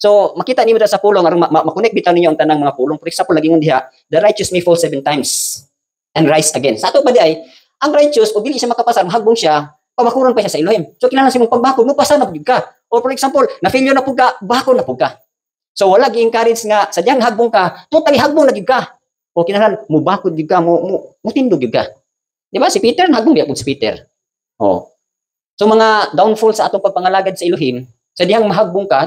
So makita niyo sa pulong aron ma-connect bitaw ninyo ang tanang mga pulong. For example, lagi ngon diha, the righteous may fall 7 times and rise again. Sa ato pa di ay ang righteous o dili siya makapasar, hagbong siya, pamakuron pa siya sa Elohim. So kinahanglan sa imong pagbakod mo pasar na pud ka. Or for example, na failure na pud ka, bakod na pud ka. So wala gi-encourage nga sadyang hagbong ka, totally hagbong na gyud ka. O kinahanglan mo bakod gyud ka, mo tindog gyud ka. Di ba si Peter hagbong gyud si Peter. Oh. So mga downfall sa atong pagpangalagad sa Elohim, sadyang mahagbong ka,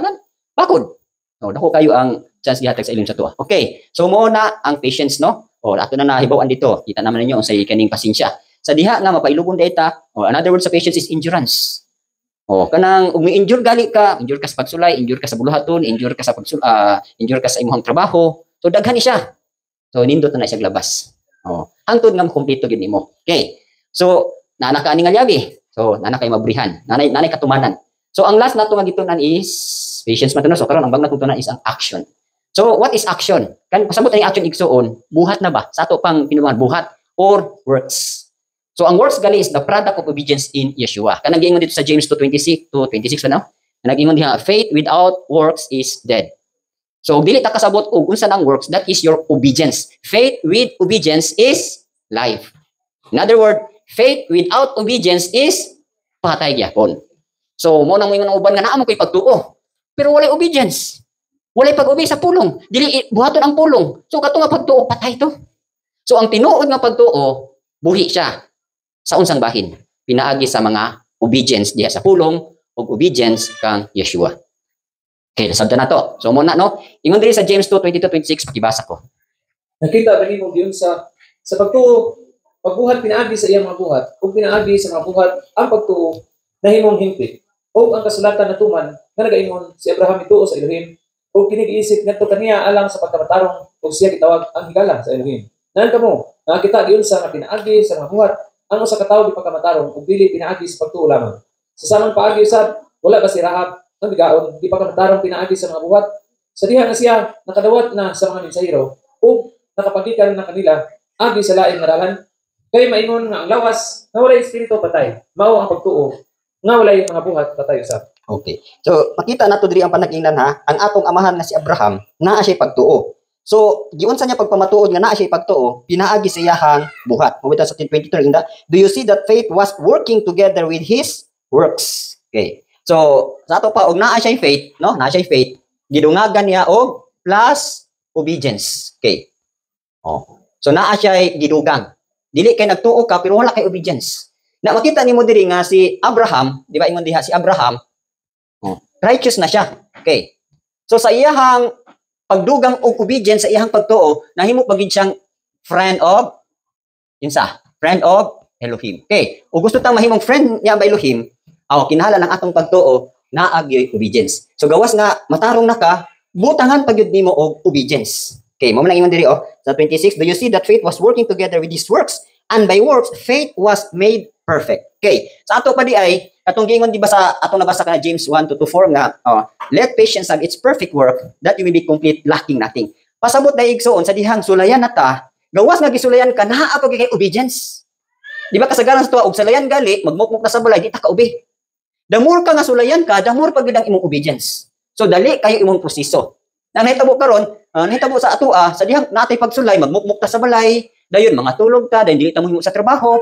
bakod. No, dako kayo ang chance gihatag sa Elohim sa tuwa. Okay. So mo na ang patience, no? O ato na nahibaw-an dito. Kita naman ninyo ang say kaning pasensya. Sa diha nga mapailugon data, o another word sa patience is endurance. O kanang ug mi-injure gali ka, injure ka sa pagsulay, injure ka sa buluhaton, injure ka sa injure ka sa imong trabaho. So daghan ni siya. So nindot na siya glabas. O hangtod nga makumpleto gid nimo. Okay. So nana ka ani nga liabi. So nana kay mabrihan, nanay katumanan. So ang last nato nga gitunan is patience man so karon ang bang natutunan is ang action. So what is action? Kan pasabot ani action igsuon, buhat na ba? Sa ato pang pinuman buhat or works. So ang works gali is the product of obedience in Yeshua. Kanang giingon dito sa James 2:26 to 26 pa no? Nag-ingon diha, faith without works is dead. So dili ta kasabot og unsa nang works, that is your obedience. Faith with obedience is life. In other word, faith without obedience is patay gyapon. So mo nang moingon ang uban nga naa mo koy pagtuo. Pero walay obedience. Walay pag-obey sa pulong. Dili buhaton ang pulong. So kato nga pagtuo patay to. So ang tinuod nga pagtuo buhi siya sa unsang bahin. Pinaagi sa mga obedience diha sa pulong ug obedience kang Yeshua. Okay, nasabtan na to. So muna no, ingon diri sa James 2:20-26 pakibasa ko. Nakita ba nimo diyon sa pagtuo, pagbuhat pinaagi sa iyang mga buhat, ug pinaagi sa mga buhat ang pagtuo nahimong hingpit. O ang kasulatan na tuman nga nagaingon si Abraham ituo sa Elohim o kinigiisip ngadto kaniya alang sa pagkamatarong ug siya gitawag ang higala sa Elohim. Nan kamo nakita giun sa pinaagi sa mga buhat ang usa ka tawo di pagkamatarong ug dili pinaagi sa pagtuo lamang. Sa samang paagi usab wala ba si Rahab ang bigaon di pagkamatarong pinaagi sa mga buhat sa diha nga siya nakadawat na sa mga mensahero ug nakapagikan na kanila agi sa laing nga dalan kay maingon nga ang lawas nga walay espiritu patay mao ang pagtuo nga walay mga buhat patay usab. Okay. So, makita nato diri ang panag-ingnan ha, ang atong amahan nga si Abraham, naa siya pagtuo. So, giunsa niya pagpamatuod nga naa siya pagtuo, pinaagi sa iyahang buhat. Mabita sa 10:23 inda, do you see that faith was working together with his works? Okay. So, sa ato pa og naa siya faith, no? Naa siya faith, gidungagan niya og plus obedience. Okay. Oh. So, naa siya gidugang. Dili kay nagtuo ka pero wala kay obedience. Na makita nimo diri nga si Abraham, di ba ingon diha si Abraham, righteous na siya. Okay. So sa iyahang pagdugang og obedience sa iyahang pagtuo, nahimo pagid siyang friend of friend of Elohim. Okay. O gusto tang mahimong friend niya ba Elohim, kinahanglan ang atong pagtuo naa gyud obedience. So gawas nga matarong na ka, butangan pagyud nimo og obedience. Okay, mo man ingon diri sa 26, do you see that faith was working together with these works? And by works, faith was made perfect. Okay. Sa ato pa di ay atong giingon di ba sa atong nabasa kana James 1:2-4 nga let patience have its perfect work that you may be complete lacking nothing. Pasabot na igsoon sa dihang sulayan nata, gawas nga gisulayan ka naa pa kay obedience. Di ba kasagaran sa tuwa og sulayan gali magmukmuk na sa balay di ta ka obe. The more ka nga sulayan ka, the more pagid ang imong obedience. So dali kayo imong proseso. Nang nahitabo karon, nahitabo sa atoa sa dihang natay pagsulay magmukmuk ta sa balay, dayon mga tulog ka, dayon dili ta mo himo sa trabaho.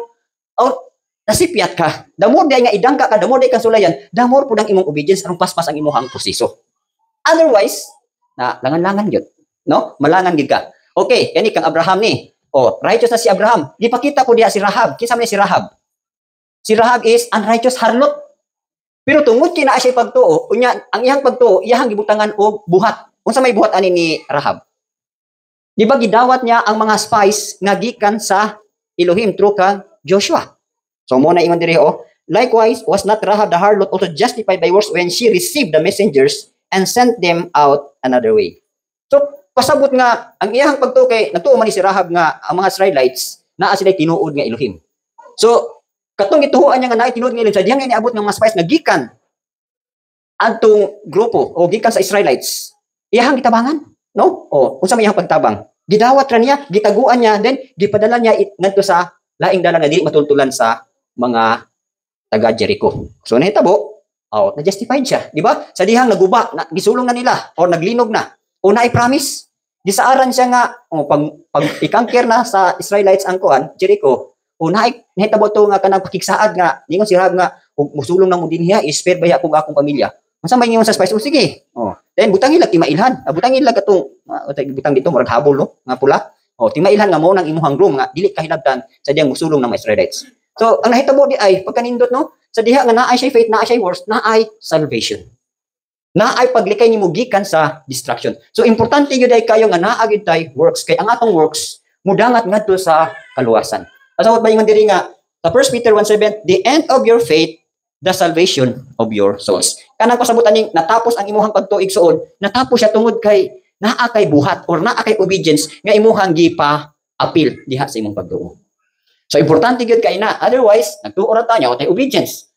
Nasipyat ka. The more day nga idangka ka, the more day kang sulayan, the more pud ang imong obedience aron paspas ang imong proseso. Otherwise, na langan-langan gyud, no? Malangan gyud ka. Okay, kani kang Abraham ni. Righteous na si Abraham. Gipakita ko diha si Rahab. Kinsa man si Rahab? Si Rahab is unrighteous harlot. Pero tungod kay naa siya pagtuo, unya ang iyang pagtuo, iyang gibutangan og buhat. Unsa may buhat ani ni Rahab? Di ba gidawat niya ang mga spies nga gikan sa Elohim through kang Joshua? So mo na ingon diri likewise was not Rahab the harlot also justified by works when she received the messengers and sent them out another way. So pasabot nga ang iyang pagtuo kay nagtuo man ni si Rahab nga ang mga Israelites naa sila tinuod nga Elohim. So katong gituhuan niya nga naa tinuod nga Elohim sa diyang iniabot ng mga spies nga gikan adtong grupo o gikan sa Israelites. Iyang gitabangan, no? Unsa may iyang pagtabang? Gidawat ra niya, gitaguan niya, then gipadala niya ngadto sa laing dalan nga dili matultulan sa mga taga Jericho. So nahitabo, Oh, na-justified siya, di ba? Sa dihang naguba, gisulong na nila o naglinog na. O na-promise. Gisaaran siya nga pag ikangker na sa Israelites ang kuan, Jericho. O nahitabo to nga kanang pakigsaad nga, ningon si Rahab nga ug musulong na mo dinhiya, spare ba akong akong pamilya. Unsa may ingon sa spice? O sige. Oh, then butang ila timailhan. Butang ila katong butang dito murag habol no, nga pula. O timailhan nga mo nang imuhang room nga dili kahilabtan sa diyang musulong ng mga Israelites. So ang nahitabo di ay pagkanindot no, sa diha nga naay siya faith, naay siya works, naay salvation. Naay paglikay nimo gikan sa destruction. So importante gyud ay kayo nga naa gyud tay works kay ang atong works mudangat ngadto sa kaluwasan. Asawat ba ingon diri nga sa 1 Peter 1:7, the end of your faith, the salvation of your souls. Kanang pasabutan ning natapos ang imuhang pagtuig suod, natapos siya tungod kay naa kay buhat or naa kay obedience nga imuhang gipa appeal diha sa imong pagtuo. So importante gyud kay na, otherwise nagtuo ra ta nya tay obedience.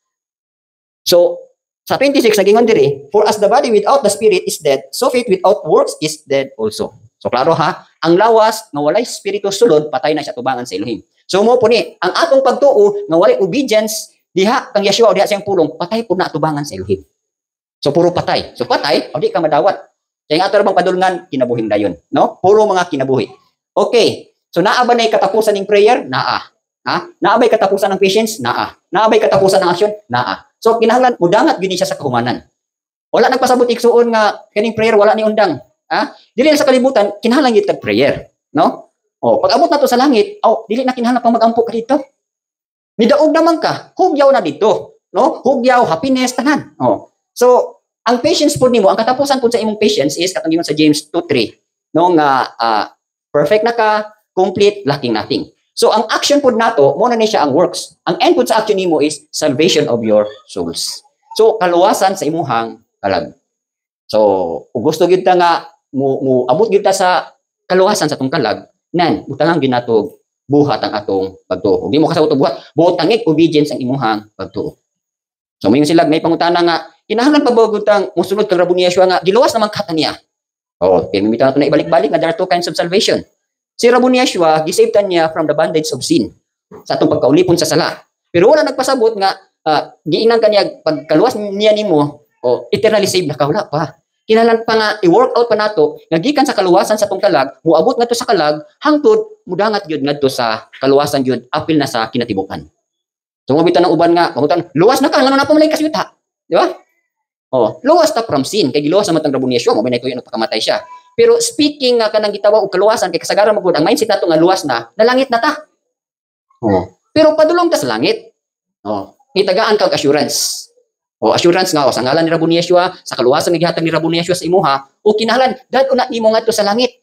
So sa 26 nagingon diri, for as the body without the spirit is dead, so faith without works is dead also. So klaro ha, ang lawas nga walay espiritu sulod patay na siya tubangan sa Elohim. So mo po ni, ang atong pagtuo nga walay obedience diha kang Yeshua diha siyang pulong, patay pud na tubangan sa Elohim. So puro patay. So patay, o di ka madawat. Kaya nga ato bang padulngan kinabuhing dayon, no? Puro mga kinabuhi. Okay. So naa ba nay katapusan ning prayer? Naa. Ha? Naa ba'y katapusan ng patience? Naa. Naa ba'y katapusan ng aksyon? Naa. So kinahanglan mudangat gyud siya sa kahumanan. Wala nagpasabot igsuon nga kining prayer wala ni undang. Ha? Dili sa kalibutan kinahanglan gyud tag prayer, no? O pag abot na to sa langit, dili na kinahanglan pang magampo ka dito. Nidaog naman ka, hugyaw na dito, no? Hugyaw, happiness tanan. Oh. So ang patience pud nimo, ang katapusan pud sa imong patience is katong giyon sa James 2:3, no nga perfect na ka, complete, lacking nothing. So ang action pud nato mo na ni siya ang works. Ang end pud sa action nimo is salvation of your souls. So kaluwasan sa imuhang kalag. So ug gusto gyud ta nga mo abot gyud ta sa kaluwasan sa tong kalag, nan butangan gyud nato buhat ang atong pagtuo. Di mo kasabot og buhat, buhatangig obedience ang imuhang pagtuo. So mayon sila may pangutana nga kinahanglan pa ba gutang mosunod kang Rabon ni Yeshua nga giluwas naman kata niya. Oh, pinimita nato na ibalik-balik nga there are two kinds of salvation. Si Rabon ni Yeshua, gisaved niya from the bondage of sin sa atong pagkaulipon sa sala. Pero wala nagpasabot nga giinang kaniya pagkaluwas niya nimo eternally saved na ka, wala pa. Kinahanglan pa nga i-work out pa nato nga gikan sa kaluwasan sa atong kalag, muabot ngadto sa kalag hangtod mudangat gyud ngadto sa kaluwasan gyud apil na sa kinatibukan. So mabitan ng uban nga, mabutan, luwas na ka ngano na pamalay kasyuta. Di ba? Luwas ta from sin kay giluwas naman tang Rabon ni Yeshua, mo binay ko yun pagkamatay siya. Pero speaking nga kanang gitawa og kaluwasan kay kasagaran magud ang mindset nato nga luwas na langit na ta. Pero padulong ta sa langit. Itagaan kag assurance. Assurance nga sa ngalan ni Rabon ni Yeshua, sa kaluwasan nga gihatag ni Rabon ni Yeshua sa imuha, o kinahanglan dadto na nimo ngadto sa langit.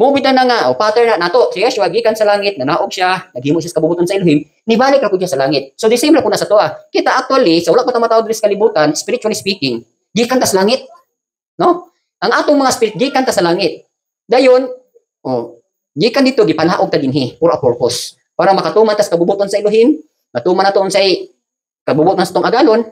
Mo bitan na nga pattern na nato si Yeshua gikan sa langit, nanaog siya, naghimo siya sa kabubuton sa Elohim, nibalik ra pud siya sa langit. So the same ra pud na sa toa. Kita actually sa wala pa ta matawag diri sa kalibutan, spiritually speaking, gikan ta sa langit. No? Ang atong mga spirit gikan ta sa langit. Dayon, gikan dito gipanaog ta dinhi for a purpose para makatuman ta sa kabubuton sa Elohim, matuman nato unsay kabubuton sa tong agalon,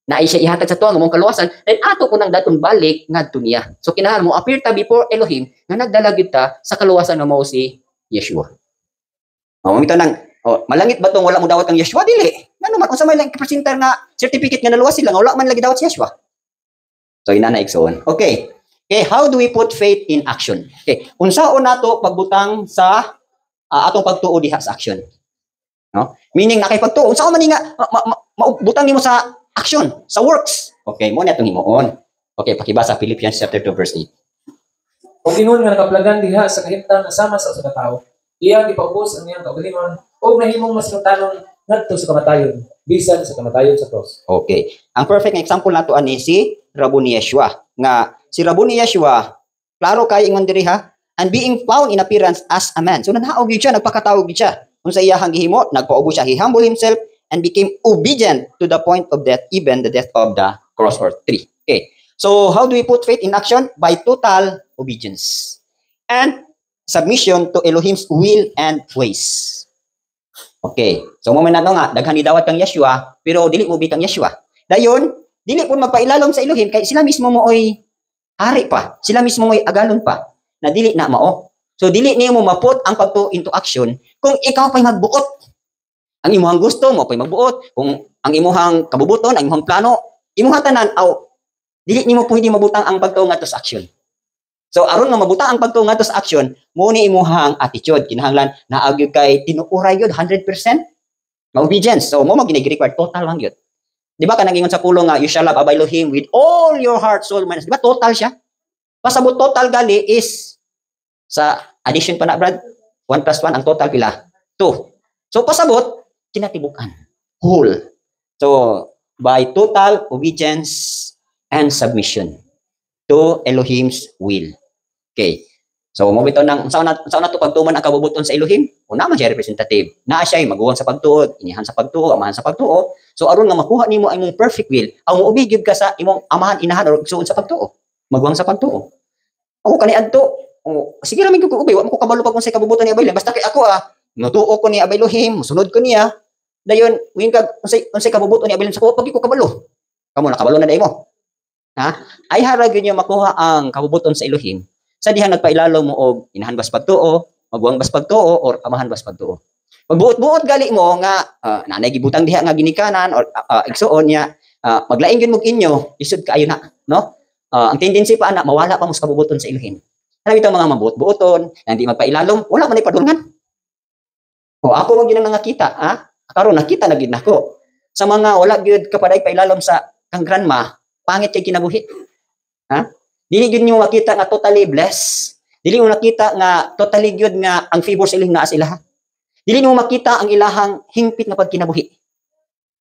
na siya ihatag sa tuwa ng mong kaluwasan, then ato ko nang daton balik ngadto niya. So kinahanglan mo appear ta before Elohim nga nagdala gyud ta sa kaluwasan nga mao si Yeshua. Mamita nang malangit ba tong wala mo dawat ang Yeshua dili? Ngano man unsa may lang ipresentar nga certificate nga naluwas sila nga wala man lagi dawat si Yeshua. So ina na igsoon. Okay, how do we put faith in action? Okay, unsaon nato pagbutang sa atong pagtuo diha sa action? No? Meaning nakipagtuo unsaon man nga maubutang nimo sa action, sa works. Okay, mo na itong himuon. Okay, pakibasa Philippians chapter 2 verse 8. Kung ingon nga nakaplagan diha sa kahimtang asama sa usa ka tawo, iya gipaubos ang iyang kaugalingon o nahimong mas katanong ngadto sa kamatayon, bisan sa kamatayon sa cross. Okay. Ang perfect nga example nato ani si Rabon ni Yeshua. Nga si Rabon ni Yeshua, klaro kay ingon diri ha, and being found in appearance as a man. So nanaog gyud siya, nagpakatawag gyud siya. Unsa iyahang gihimo, nagpaubos siya, he humble himself and became obedient to the point of death, even the death of the cross or tree. Okay. So how do we put faith in action? By total obedience and submission to Elohim's will and ways. Okay. So mo man nato nga daghan ni dawat kang Yeshua, pero dili mo bi kang Yeshua. Dayon, dili pud magpailalom sa Elohim kay sila mismo mooy hari pa. Sila mismo mooy agalon pa na dili na mao. So dili nimo maput ang pagtuo into action kung ikaw pay magbuot. Ang imuhang gusto mo pay magbuot, kung ang imuhang kabubuton, ang imuhang plano imuha tanan aw dili nimo pwede mabutang ang pagtuo ngadto sa action. So aron nga mabutang ang pagtuo ngadto sa action, mo ni imuhang attitude kinahanglan naag kay tinuoray yun 100% nga obedience. So mo gini-require total lang yun. Di ba kanang ingon sa pulong nga you shall love Elohim with all your heart, soul, mind. Di ba total siya? Pasabot total gali is sa addition pa na Brad, 1 plus 1 ang total pila? 2. So pasabot kinatibukan whole. So by total obedience and submission to Elohim's will. Okay. So mo bitaw nang unsa na to pagtuman ang kabubuton sa Elohim? Una man siya representative. Naa siya maguwang sa pagtuo, inihan sa pagtuo, amahan sa pagtuo. So aron nga makuha nimo ang imong perfect will, ang moobig ka sa imong amahan, inahan or igsuon sa pagtuo. Maguwang sa pagtuo. Ako kani adto, sige ra mi ko ubay, wa mo ko kabalo pag unsay kabubuton ni Abay. Basta kay ako nutuo ko ni Elohim, sunod ko niya. Dayon, wing kag unsay kabubuton ni Abay sa ko pag ko kabalo. Kamo na kabalo na dai mo. Ha? Ay harag niyo makuha ang kabubuton sa Elohim. Sa dihang nagpailalo mo og inahan bas pagtuo, magwang bas pagtuo or amahan bas pagtuo. Pag buot-buot gali mo nga nanay gibutang diha nga ginikanan or igsuon niya, maglaing gyud mo inyo, isud kaayo na, no? Ang tendency pa ana mawala pa mo sa kabubuton sa Elohim. Ano bitaw mga mabuot-buoton, hindi magpailalom, wala man ay padulngan. O ako mo gyud nakita, karon nakita na gyud nako. Sa mga wala gyud kapaday pailalom sa kang grandma, pangit kay kinabuhi. Ha? Dili gyud niyo makita nga totally blessed. Dili mo nakita nga totally gyud nga ang favor sa ilang naa sila. Dili niyo makita ang ilahang hingpit nga pagkinabuhi.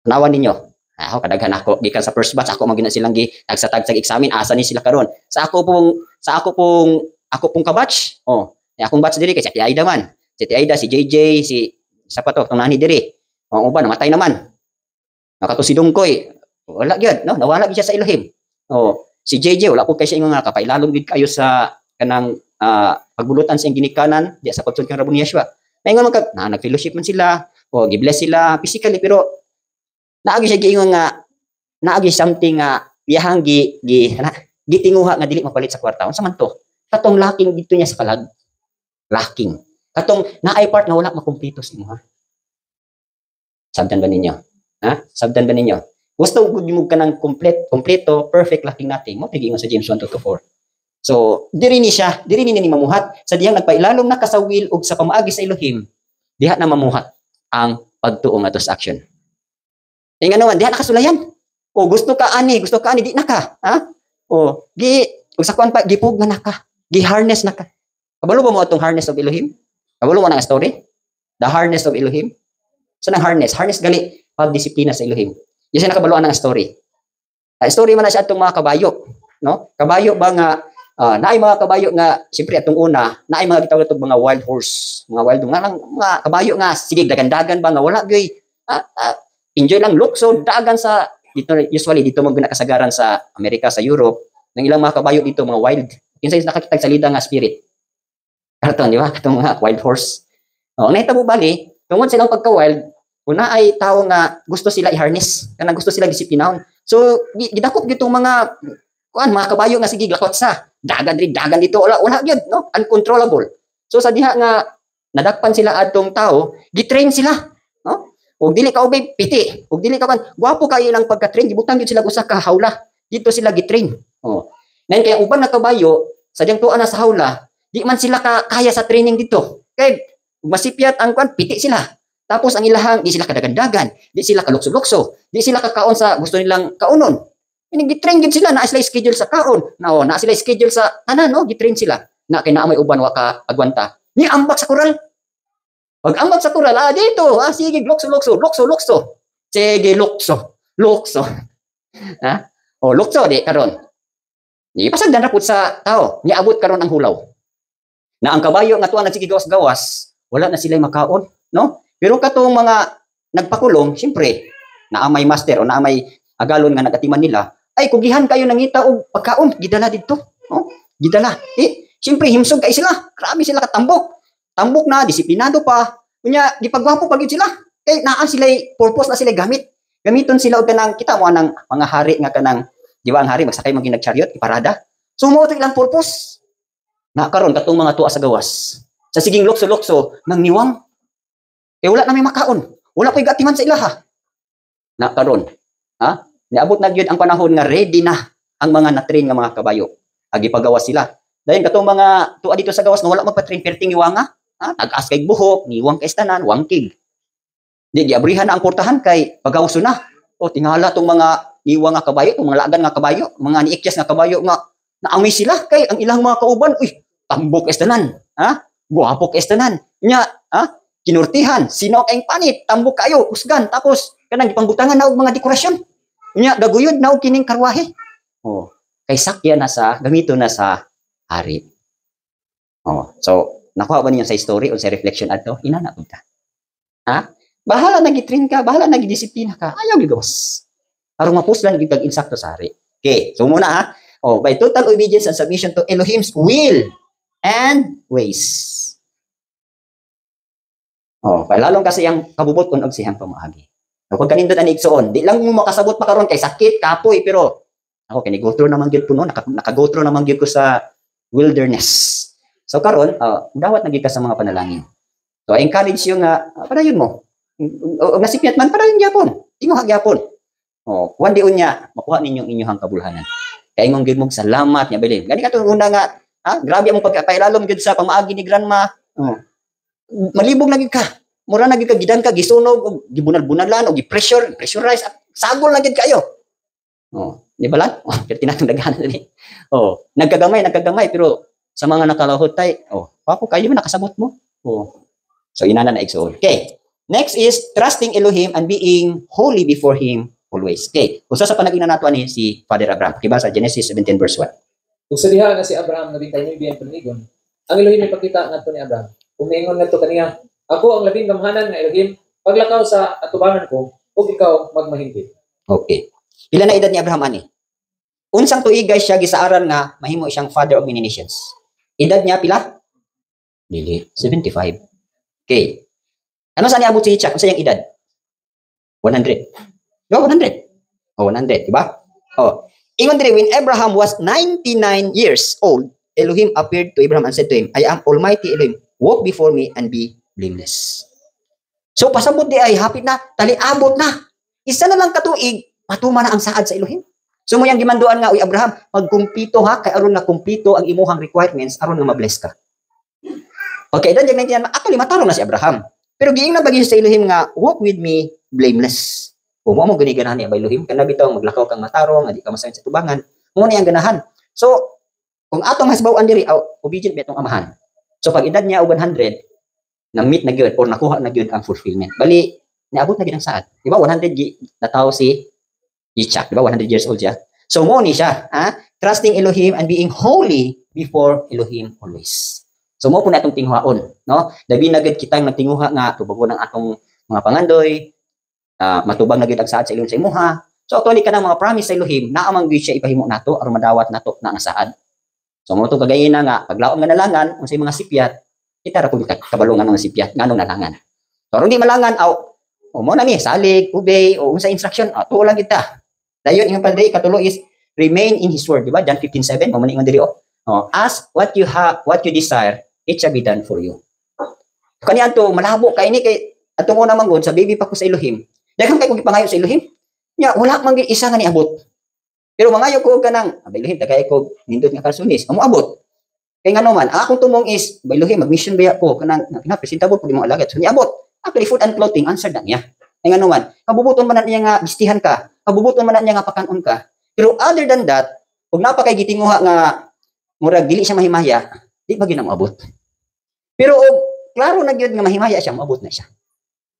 Tanawan ninyo. Ako kadaghan ako gikan sa first batch ako magina silang gi tagsa-tagsag examine asa ni sila karon. Sa ako pong kabatch. Akong batch diri kay si Aida man. Si Aida, si JJ, si isa pa to tong nani diri. Ang uban namatay naman. Nakato si Dungkoy. Wala gyud, no? Nawala gyud siya sa Elohim. Si JJ wala ko kay siya nga kapailalom gid kayo sa kanang pagbulutan sa ginikanan di sa pagsud kang Rabon Yeshua. Naingon man nag-fellowship man sila o gibless sila physically pero naagi siya giingon nga naagi something nga iyahang gitinguha nga dili mapalit sa kwarta. Unsa man to? Katong lacking dito niya sa kalag. Lacking. Katong naay part nga wala makumpleto sa imo. Sabdan ba ninyo? Sabdan ba ninyo? Gusto ko mo ka ng kompleto, perfect, lacking nothing. Mo tiging sa James 1:2-4. So, diri ni mamuhat sa dihang nagpailalom na kasawil og sa pamaagi sa Elohim. Diha na mamuhat ang pagtuo nga sa action. Kaya nga naman, diha na kasulayan. Gusto ka ani, di na ka. Og sa kuan pa gipug na ka. Gi-harness na ka. Kabalo ba mo atong harness of Elohim? Kabalo mo na nga story? The harness of Elohim. So nang harness gali pagdisiplina sa Elohim. Yung nakabaluan ng story. Story man na siya atong mga kabayo, no? Kabayo ba nga naay mga kabayo nga siyempre atong una, naay mga gitawag atong mga wild horse, mga kabayo nga sige dagan-dagan ba nga wala gyud enjoy lang lukso dagan sa dito usually dito mo ginakasagaran sa Amerika, sa Europe, ng ilang mga kabayo dito mga wild. Kinsay nakakitag salida nga spirit. Karton di ba? Katong mga wild horse. Nahitabo bali, tungod silang pagka-wild una ay tao nga gusto sila i-harness, kanang gusto sila disiplinahon. So gidakop gitong mga kabayo nga sige lakot sa dagan dito wala gyud no, uncontrollable. So sa diha nga nadakpan sila adtong tao, gitrain sila, no? Og dili ka ubay piti, og dili ka gwapo kay ilang pagka-train, gibutang gyud sila usa ka hawla. Dito sila gitrain. Nan kay uban na kabayo sa diyang tuan na sa hawla, di man sila kaya sa training dito. Kay masipyat ang piti sila. Tapos ang ilahang, di sila kadagandagan, di sila kalukso-lukso, di sila kakaon sa gusto nilang kaunon. Gitrain gid sila, na sila schedule sa kaon, na sila schedule sa tanan, no? Gitrain sila. Na kay naa may uban wa ka agwanta. Ni ambak sa koral. Pag ambak sa koral, dito, sige lukso. Sige lukso. Lukso di karon. Ni pasagdan ra pud sa tao, niabot karon ang hulaw. Na ang kabayo nga tuwa sige gawas-gawas, wala na sila makaon, no? Pero katong mga nagpakulong, siyempre, naamay master o naamay agalon nga nagatiman nila, ay kugihan kayo nangita og pagkaon, gidala dito. Gidala. Siyempre, himsog kay sila. Grabe sila katambok. Tambok na, disiplinado pa. Kunya, gipagwapo pag sila. Kay naa sila, purpose na sila gamit. Gamiton sila og kanang, kita mo anang mga hari nga kanang, di ba ang hari, magsakay nag-chariot, iparada. So, mo ito ilang purpose. Na karon katong mga tuwa sa gawas. Sa siging lokso-lokso, nang niwang. Wala na may makaon. Wala ko'y gatiman sa ilaha. Na karon, Niabot na gyud ang panahon nga ready na ang mga na-train nga mga kabayo. Agi pagawas sila. Dayon katong mga tuwa dito sa gawas nga wala magpa-train perting iwanga, tag-as kay buhok, niwang kay tanan, wangkig. Di giabrihan na ang portahan kay pagawas na. O tingala tong mga niwang nga kabayo, tong mga lagan nga kabayo, mga niikyas nga kabayo nga naamoy sila kay ang ilang mga kauban, tambok kay tanan, guwapo kay tanan. Nya, kinurtihan, sino kayong panit, tambok kayo, usgan, tapos kanang gipangbutangan na og mga dekorasyon. Nya gaguyod na og kining karwahe. Kay sakya na sa gamito na sa hari. So nakuha ba niyo sa story o sa reflection adto? Inana pud ta. Bahala na gitrain ka, bahala na gidisiplina ka. Ayaw gigawas. Aron mapuslan gid kag insakto sa hari. Okay, so muna by total obedience and submission to Elohim's will and ways. Lalong kasi ang kabubuton og siyang pamaagi. Kung kanindot ani igsoon, di lang mo makasabot pa karon kay sakit, kapoy, pero ako kini go through naman gyud puno, naka-go through naman gyud ko sa wilderness. So karon, dawat na gyud ka sa mga panalangin. So I encourage you nga padayon mo. Og nasipyat man padayon gyapon. Ingo gyapon. Kuan di unya makuha ninyo inyong kabulhanan. Kay ingong gyud mo salamat nya bilin. Gani katong una nga, grabe ang pagpailalom gyud sa pamaagi ni grandma. Malibog na gyud ka. Mura na gyud ka gidan ka gisunog og gibunal-bunalan og pressurize sagol na gyud kayo. Di ba lang? Tinatong daghan na ni. Nagkagamay pero sa mga nakalahot tay, papo kayo man nakasabot mo. So inana na igsoon. Okay. Next is trusting Elohim and being holy before him always. Okay. Usa sa panagina nato ani si Father Abraham. Kibasa Genesis 17 verse 1. Kung sa diha nga si Abraham nabitay niya biyan panigon, ang Elohim ipakita ngadto ni Abraham. Umingon ngadto kaniya, ako ang labing gamhanan nga Elohim, paglakaw sa atubangan ko, ug ikaw magmahingpit. Okay. Pila na edad ni Abraham ani? Unsang tuigay siya gisaaran nga mahimo siyang father of many nations. Edad niya pila? Dili, 75. Okay. Ano sa niabot si Itzhak? Ano sa iyang edad? 100. Diba 100? 100, diba? Ingon diri, when Abraham was 99 years old, Elohim appeared to Abraham and said to him, I am Almighty Elohim, walk before me and be blameless. So pasabot di ay hapit na, taliabot na. Isa na lang katuig, matuma na ang saad sa Elohim. So mo yang gimanduan nga, uy Abraham, magkumpito ha, kay aron na kumpito ang imuhang requirements, aron nga mabless ka. Pagkaidan dyan natin, actually matarong na si Abraham. Pero giing na bagay sa Elohim nga, walk with me blameless. Kung mo ganiganahan ni Elohim, kana bitaw maglakaw kang matarong, adi ka masayang sa tubangan, mo na yang ganahan. So, kung atong hasbawaan diri, obedient ba itong amahan. So pag edad niya 100, na-meet na gyud or nakuha na gyud ang fulfillment. Bali, niabot na gyud ang saad. Di ba 100 na tao si Itzhak, di ba 100 years old siya. So mo ni siya, trusting Elohim and being holy before Elohim always. So mo po na itong tinghuhaon, no? Dabi na gyud kitang nagtinguha nga tubagon ang atong mga pangandoy, matubang na gyud ang saad sa Elohim sa imuha. So actually kanang mga promise sa Elohim, naamang gyud siya ipahimo nato aron madawat nato na ang saad. So mo to kagayin na nga paglaom nga nalangan unsay mga sipyat, kita ra pud kabalungan ng sipyat nganong nalangan. So aron di malangan mo na ni salig, obey o unsa instruction, tuo lang kita. Dayon ingon pa diri katulo is remain in his word, di ba? John 15:7 mo man ingon diri ask what you desire, it shall be done for you. Kani adto malabo kay ni kay atong una manggod sa baby pa ko sa Elohim. Daghang kay ko gipangayo sa Elohim. Nya wala man isa nga niabot. Pero mangayo ko kanang Elohim tagay ko nindot nga kalsunis. Amo abot. Kay ngano man akong tumong is Elohim mag-mission ba ko kanang presentable pud mo alagat. So niabot. Actually food and clothing answer na niya. Kay ngano man kabubuton man na niya nga gistihan ka. Kabubuton man na niya nga pakanon ka. Pero other than that, kung napakay gitinguha nga murag dili siya mahimaya, di ba gyud abot. Pero klaro na gyud nga mahimaya siya, moabot na siya.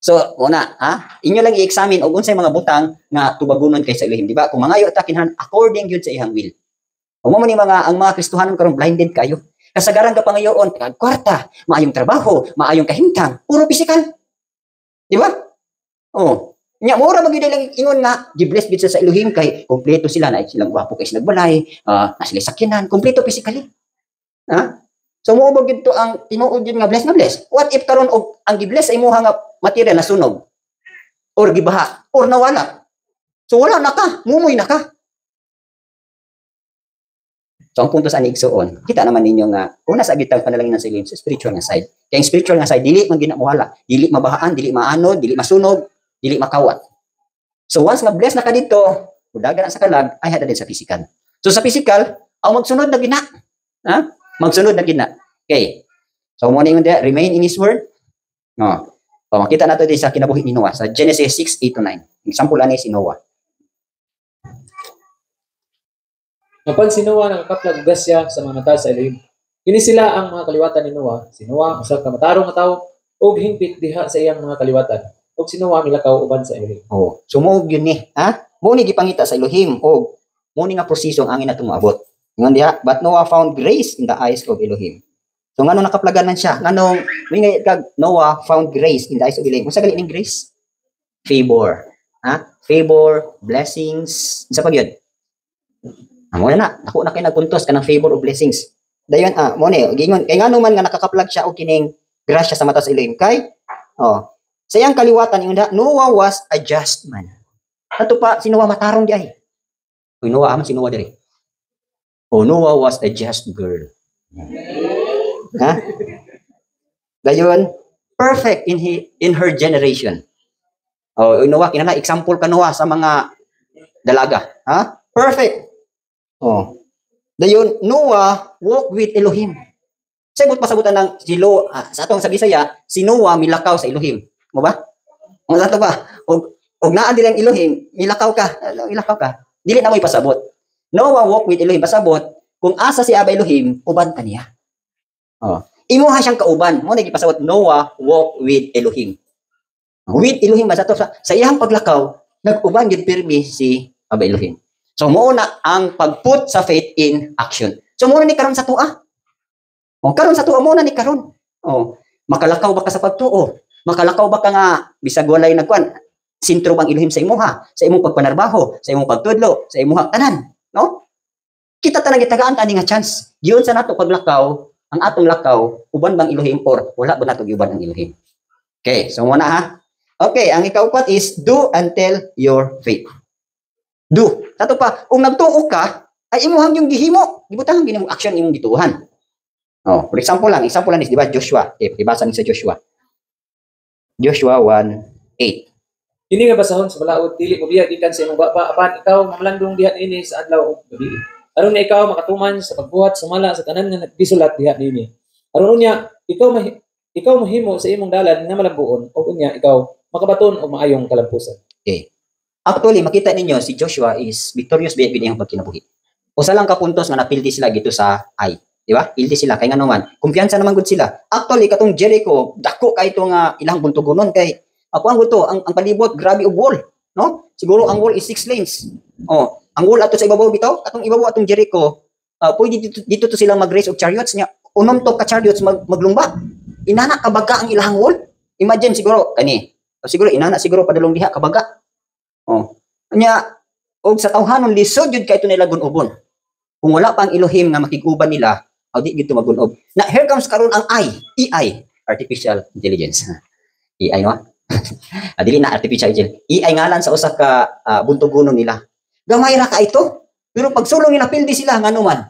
So, una, inyo lang i-examine og unsay mga butang nga tubagunon kay sa Elohim, di ba? Kung mangayo ta kinahanglan according gyud sa ihang will. Kung mo ni ang mga Kristohanon karon blinded kayo. Kasagaran ka pangayoon, kwarta, maayong trabaho, maayong kahimtang, puro physical. Di ba? Nya mura magyud lang ingon nga gi-bless gyud sa Elohim kay kompleto sila na silang gwapo kay sila nagbalay, na sila sakyanan, kompleto physically. So mo ba gyud to ang tinuod gyud nga bless na bless. What if karon og ang gi-bless ay imuha nga material na sunog or gibaha or nawala? So wala na ka, mumoy na ka. So ang punto sa anigsoon, kita naman ninyo nga una sa agitang panalangin ng Elohim sa spiritual nga side. Kaya ang spiritual nga side dili man ginamuhala, dili mabahaan, dili maanod, dili masunog, dili makawat. So once nga bless na ka dito, Kung dagan sa kalag, ay hada din sa physical. So sa physical, ang magsunod na gina. Ha? Magsunod na gina. Okay. So mo na yung remain in His word. No. So makita nato din sa kinabuhi ni Noah sa Genesis 6:8-9. Example ani si Noah. Mapan si Noah nakakaplag gasya sa mga mata sa Elohim. Kini sila ang mga kaliwatan ni Noah. Si Noah usa ka matarong nga tawo ug hingpit diha sa iyang mga kaliwatan. Ug si Noah milakaw uban sa Elohim. Oh, sumugod yun ni, ha? Mo ni gipangita sa Elohim o mo ni nga prosesong angin atong maabot. Ingon diha, but Noah found grace in the eyes of Elohim. So ngano nakaplaganan siya? Nganong may kag Noah found grace in the eyes of Elohim. Unsa gali ning grace? Favor. Ha? Favor, blessings, unsa pa gyud? Amo na, ako na kay nagpuntos kanang favor of blessings. Dayon mo ni gingon kay ngano man nga nakakaplag siya og kining grasya sa mata sa Elohim kay sa iyang kaliwatan ingon Noah was a just man. Ato pa si Noah matarong di ay. Uy Noah aman si Noah diri. Noah was a just girl. Ha? Dayon perfect in her generation. Noah kinala example ka Noah sa mga dalaga, ha? Perfect. Dayon Noah walk with Elohim. Sagot pasabutan ng silo sa atong sa Bisaya, si Noah milakaw sa Elohim. Mo ba? Ang ato ba? Og naa dili ang Elohim, milakaw ka. Dili na mo ipasabot. Noah walk with Elohim pasabot kung asa si Aba Elohim, uban kaniya. Imuha siyang kauban. Mo nagipasabot Noah walk with Elohim. With Elohim ba sa iyang paglakaw, nag-uban gid pirmi si Aba Elohim. So mo na ang pagput sa faith in action. So mo na ni karon sa tuwa. Karon sa tuwa mo na ni karon. Makalakaw ba ka sa pagtuo? Makalakaw ba ka nga bisag walay nagkuan? Sentro bang Elohim sa imuha, sa imong pagpanarbaho, sa imong pagtudlo, sa imong tanan, no? Kita tanang gitagaan tani nga chance. Giyon sa nato paglakaw, ang atong lakaw uban bang Elohim or wala ba nato giuban ang Elohim? Okay, so muna ha. Okay, ang ikaupat is do and tell your faith. Do. Tato pa, kung nagtuo ka, ay imuhang yung gihimo. Gibutang ginimo action imong gituhan. For example lang is di ba Joshua. Ibasa ni sa Joshua. Joshua 1:8. Kini nga basahon sa balaod dili mo biya gikan sa imong baba apan ikaw mamlandong diha niini sa adlaw ug gabi. Aron na ikaw makatuman sa pagbuhat sumala sa tanan nga nagdisulat diha niini. Aron unya ikaw mahimo sa imong dalan nga malambuon ug unya ikaw makabaton og maayong kalampusan. Okay. Actually, makita ninyo si Joshua is victorious biyag biyang pagkinabuhi. Usa lang ka puntos nga napildi sila gito sa ay, di ba? Pildi sila kay ngano man. Kumpiyansa naman gud sila. Actually katong Jericho, dako kay ito nga ilang buntugonon kay ako ang gusto ang palibot grabe og wall, no? Siguro ang wall is 6 lanes. Ang wall ato sa ibabaw bitaw, atong ibabaw atong Jericho, pwede dito to silang mag-race og chariots niya. Unom to ka chariots maglumba. Inana kabaga ang ilahang wall. Imagine siguro kani. Siguro inana siguro padulong diha kabaga. Nya og sa tawhanon lisod jud kay ito nila gun-ubon. Kung wala pang Elohim nga makiguban nila, di gito magun-ob. Na here comes karon ang AI, artificial intelligence. AI no? Dili na artificial intelligence. AI ngalan sa usa ka buntugonon nila. Gamay ra ka ito. Pero pag sulong nila pildi sila ngano man.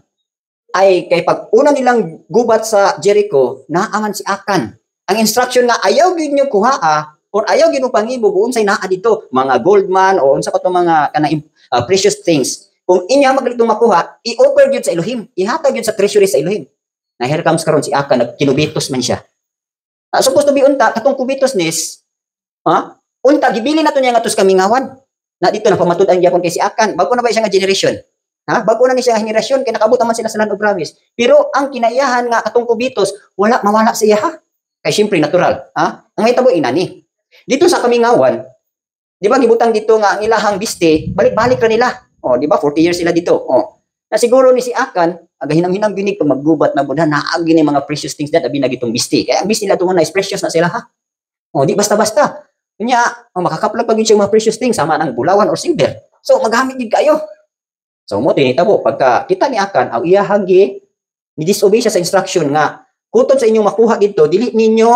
Ay kay pag una nilang gubat sa Jericho, naaman si Akan. Ang instruction nga ayaw gid nyo kuhaa or ayaw gid mo pangibo unsay naa dito, mga gold man o unsa pa to mga kanang precious things. Kung inya magalitong makuha, i-offer gyud sa Elohim, ihatag gyud sa treasury sa Elohim. Na here comes karon si Akan nagkinubitos man siya. Supposed to be unta katong kubitosness, unta gibili nato niya nga tos kamingawan. Na dito na pamatud-an gyapon kay si Akan. Bago na ba siya nga generation? Bago na ni siya henerasyon kay nakabot man sila sa land of promise. Pero ang kinaiyahan nga katong kubitos, wala mawala sa iya ha. Kay syempre natural, Ang mahitabo inani. Dito sa kamingawan, di ba gibutang dito nga ang ilahang biste, balik-balik ra nila. Di ba 40 years sila dito. Na siguro ni si Akan, agahinang-hinang binig pag maggubat na buda naagi ni mga precious things that abi na gitong biste. Kaya ang biste nila tungon na is precious na sila ha. Di basta-basta. Kunya, makakaplag pag yung mga precious things sama ng bulawan or silver. So magamit gid kayo. So mo tinitabo pagka kita ni Akan ang iyahang ni disobey siya sa instruction nga kutob sa inyong makuha dito, dili ninyo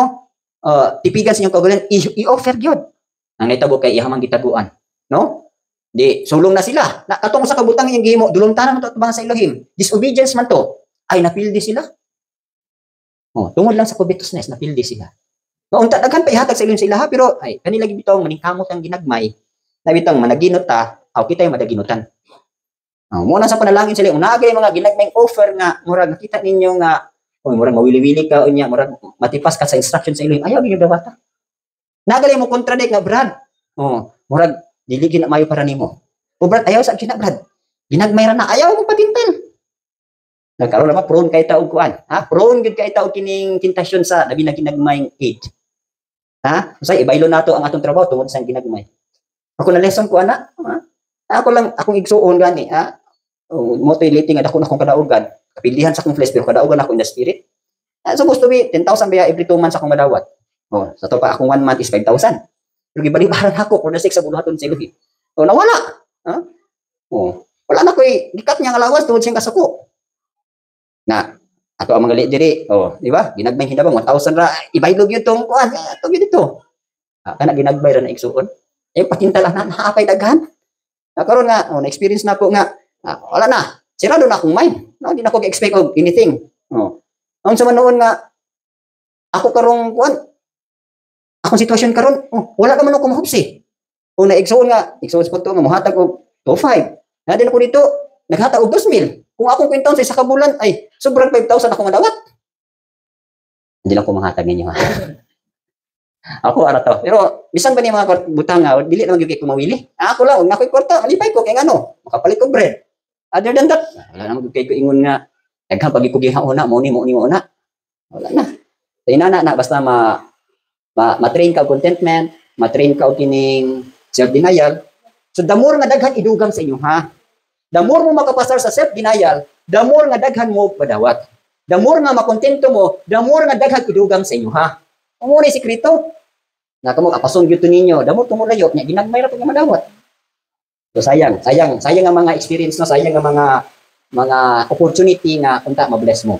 tipigan sa inyong kaugalingon, i-offer gyud. Ang nitabo kay ihamang gitaguan, no? Di sulong na sila. Katong sa kabutang iyang gihimo, dulongtanan man to sa Elohim. Disobedience man to. Ay napildi sila. Tungod lang sa covetousness, napildi sila. Unta daghan pa ihatag sa Elohim sa ilaha pero ay kanila gibitaw maningkamot ang ginagmay. Nabitang managinot ta, aw kita yung madaginutan. Muna sa panalangin sila, unagay mga ginagmayng offer nga, murag nakita ninyo nga, murag mawili-wili ka, unya, murag matipas ka sa instruction sa iloy, ayaw, ginyo dawata. Nagali mo contradict nga, Brad, murag, diligin na mayo para nimo. O Brad, ayaw sa akin na, Brad, ginagmay ra na, ayaw mo patintal. Nagkaroon naman, prone kay taog kuan. Prone gud kay taog kining tentasyon sa labi na ginagmayng age. Usay, ibaylo nato ang atong trabaho tungod sa ginagmay. Ako na lesson ko, ana, ako lang, akong igsuon gani, motivating nga dako na akong kadaugan. Kapilihan sa akong flesh pero kadaugan ako in the spirit. Supposed to be 10,000 ba every 2 months akong madawat. Sa to pa akong 1 month is 5,000. Pero gibalibaran ako for the sake sa buluhaton sa iluhi. Nawala. Wala na ko gikat niya nga lawas tungod sing kasuko. Na ato ang mga diri, di ba? Ginagmay hinabang 1,000 ra ibaylog yun tong kuan. Ato gyud dito. Kana ginagbay ra na igsuon. Patinta lang na naapay daghan. Karon nga, na-experience na po nga, wala na, sirado na akong mind. Hindi na ako expect of anything. Ang sa manoon nga, ako karong, akong sitwasyon karon, wala naman ako mahupsi. Kung na-igsoon ko ito, muhatag og 2,500. Nadin ako dito, naghatag og 2,000. Kung akong kwentaon sa isa ka bulan, ay, sobrang 5,000 ako madawat. Hindi lang ko mahatag ninyo. Ako ara to. Pero bisan ba ni mga butang nga dili naman gyud kay kumawili. Ako lang na koy kwarta, alipay ko kay ngano, makapalit ko bread. Other than that, wala naman gyud kay ko ingon nga daghang pagi ko gihauna mo ni una. Wala na. Sa inana na basta ma-train ka contentment, ma-train ka og kining self-denial. So the more nga daghan idugang sa inyo ha. The more mo makapasar sa self-denial, the more nga daghan mo padawat. The more nga makontento mo, the more nga daghan idugang sa inyo ha. Amo ni sikreto. Na kamo kapason gyud ninyo, damo tumulayo nya ginagmay ra pag madawat. So sayang ang mga experience no, sayang ang mga opportunity nga unta ma-bless mo.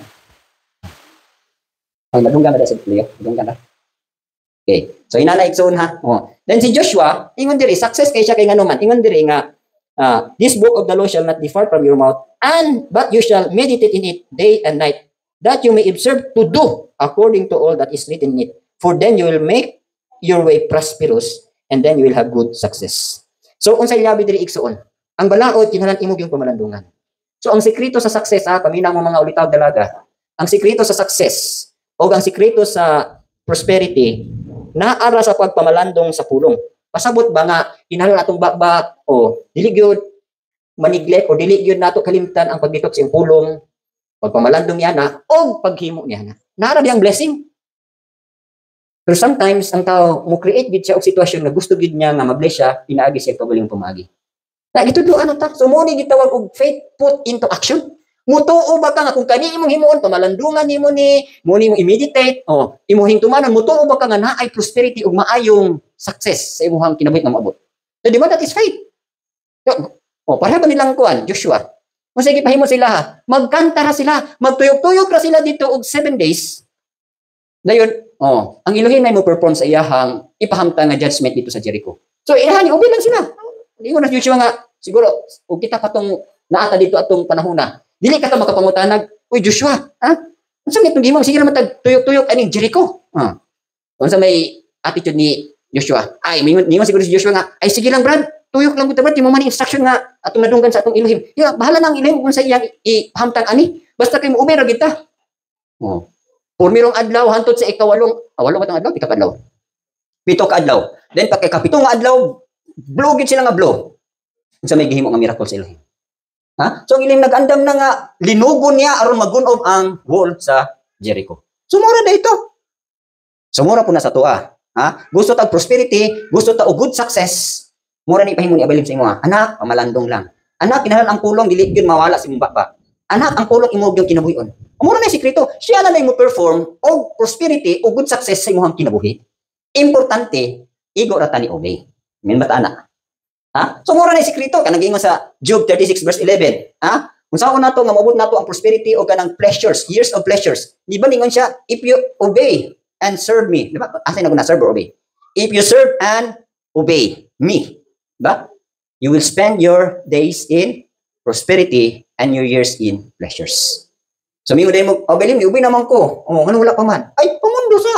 Ay madunggan na sa playo, madunggan na. Okay. So inana igsoon ha. Then si Joshua, ingon diri success kay siya kay ngano man. Ingon diri nga this book of the law shall not depart from your mouth, but you shall meditate in it day and night, that you may observe to do according to all that is written in it. For then you will make your way prosperous, and then you will have good success. So, unsay labi diri igsuon? Ang balaod, kinahanglan imog yung pamalandungan. So, ang sekreto sa success, paminaw mo mga ulitaw dalaga, ang sekreto sa success, o ang sekreto sa prosperity, naara sa pagpamalandong sa pulong. Pasabot ba nga, kinahanglan atong bakbak, o dili gyud maniglek, o dili gyud nato kalimtan ang pagbitok sa pulong, pagpamalandong niya na, o paghimo niya na. Naara diyang blessing. Pero sometimes, ang tao, mo create gid siya og sitwasyon na gusto gid niya nga mabless siya, pinaagi siya pagaling pumagi. Na ito doon ta. So mo ni gitawag og faith put into action. Mutuo ba ka nga kung kani imong himuon pamalandungan nimo ni mo i-meditate, imuhing tumanon mutuo ba ka nga naay prosperity ug maayong success sa imong kinabuhi nga maabot. So di ba that is faith? So, pareha ba nilang kuan, Joshua? Kung sige pahimo sila ha, magkanta ra sila, magtuyok-tuyok ra sila dito og 7 days. Dayon, ang Elohim na mo perform sa iyahang ipahamtang nga judgment dito sa Jericho. So, ilahan, ubi lang sila. Hindi ko na Joshua nga, siguro, kung kita patong naata dito atong panahon na, dili ka ta makapangutanag, uy Joshua, Ano sa itong gimong, sige naman tuyok-tuyok, aning Jericho. Kung sa may attitude ni Joshua, ay, mingon siguro si Joshua nga, ay sige lang Brad, tuyok lang ko Brad, di mo man instruction nga, atong nadunggan sa atong Elohim. Bahala na ang Elohim kung sa iyang ipahamtang ani, basta kayo mo umira kita. Purmirong adlaw hantod sa ikawalong, walong batang adlaw, pitong adlaw. Pitong adlaw. Then pagkakapitong adlaw, blow gid sila nga blow. Unsa may gihimo nga miracle sa Elohim. So iling nag-andam na nga linugon niya aron magunob ang wall sa Jericho. Sumura na ito. Sumura po na sa tuwa. Gusto tag prosperity, gusto ta og good success. Mura ni pahimo ni abilim sa imo. Anak, pamalandong lang. Anak, kinahanglan ang pulong dili gyud mawala sa imong baba. Anak, ang pulong imo gyud kinabuhi-on. Mura na sikreto, siya na mo perform og prosperity o good success sa imong kinabuhi. Importante, igo ra ta ni obey. Men bata na. So mura na sikreto kanang giingon sa Job 36 verse 11. Kung saan nato nga maabot nato ang prosperity o kanang pleasures, years of pleasures. Di ba ningon siya, if you obey and serve me, di ba? Asa na serve or obey? If you serve and obey me, ba? You will spend your days in prosperity and your years in pleasures. So, may uday mo, Belim, iubi naman ko. Ano wala pa man? Ay, pamundo sa.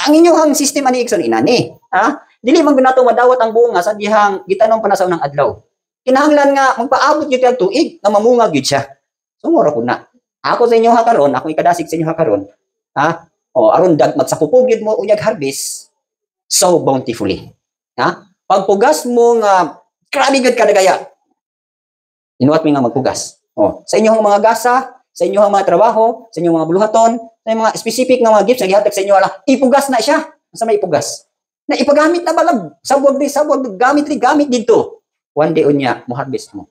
Ang inyong system ani ikson inani. dili man ginato madawat ang bunga sa dihang gitanong panasaw ng adlaw. Kinahanglan nga magpaabot gyud kag tuig nga mamunga gyud siya. So mura ko na. Ako sa inyo ha karon, ako ikadasig sa inyo ha karon. Ha? O aron dag magsapupog gyud mo unyag harvest so bountifully. Ha? Pagpugas mo nga grabe gyud kadagaya. Inuwat mi nga magpugas. O, sa inyong mga gasa, sa inyong mga trabaho, sa inyong mga buluhaton, sa inyong mga specific nga mga gifts nga gihatag sa inyo ala, ipugas na siya. Sa may ipugas. Na ipagamit na balag. Sabwag gamit dito. One day unya mo harvest mo.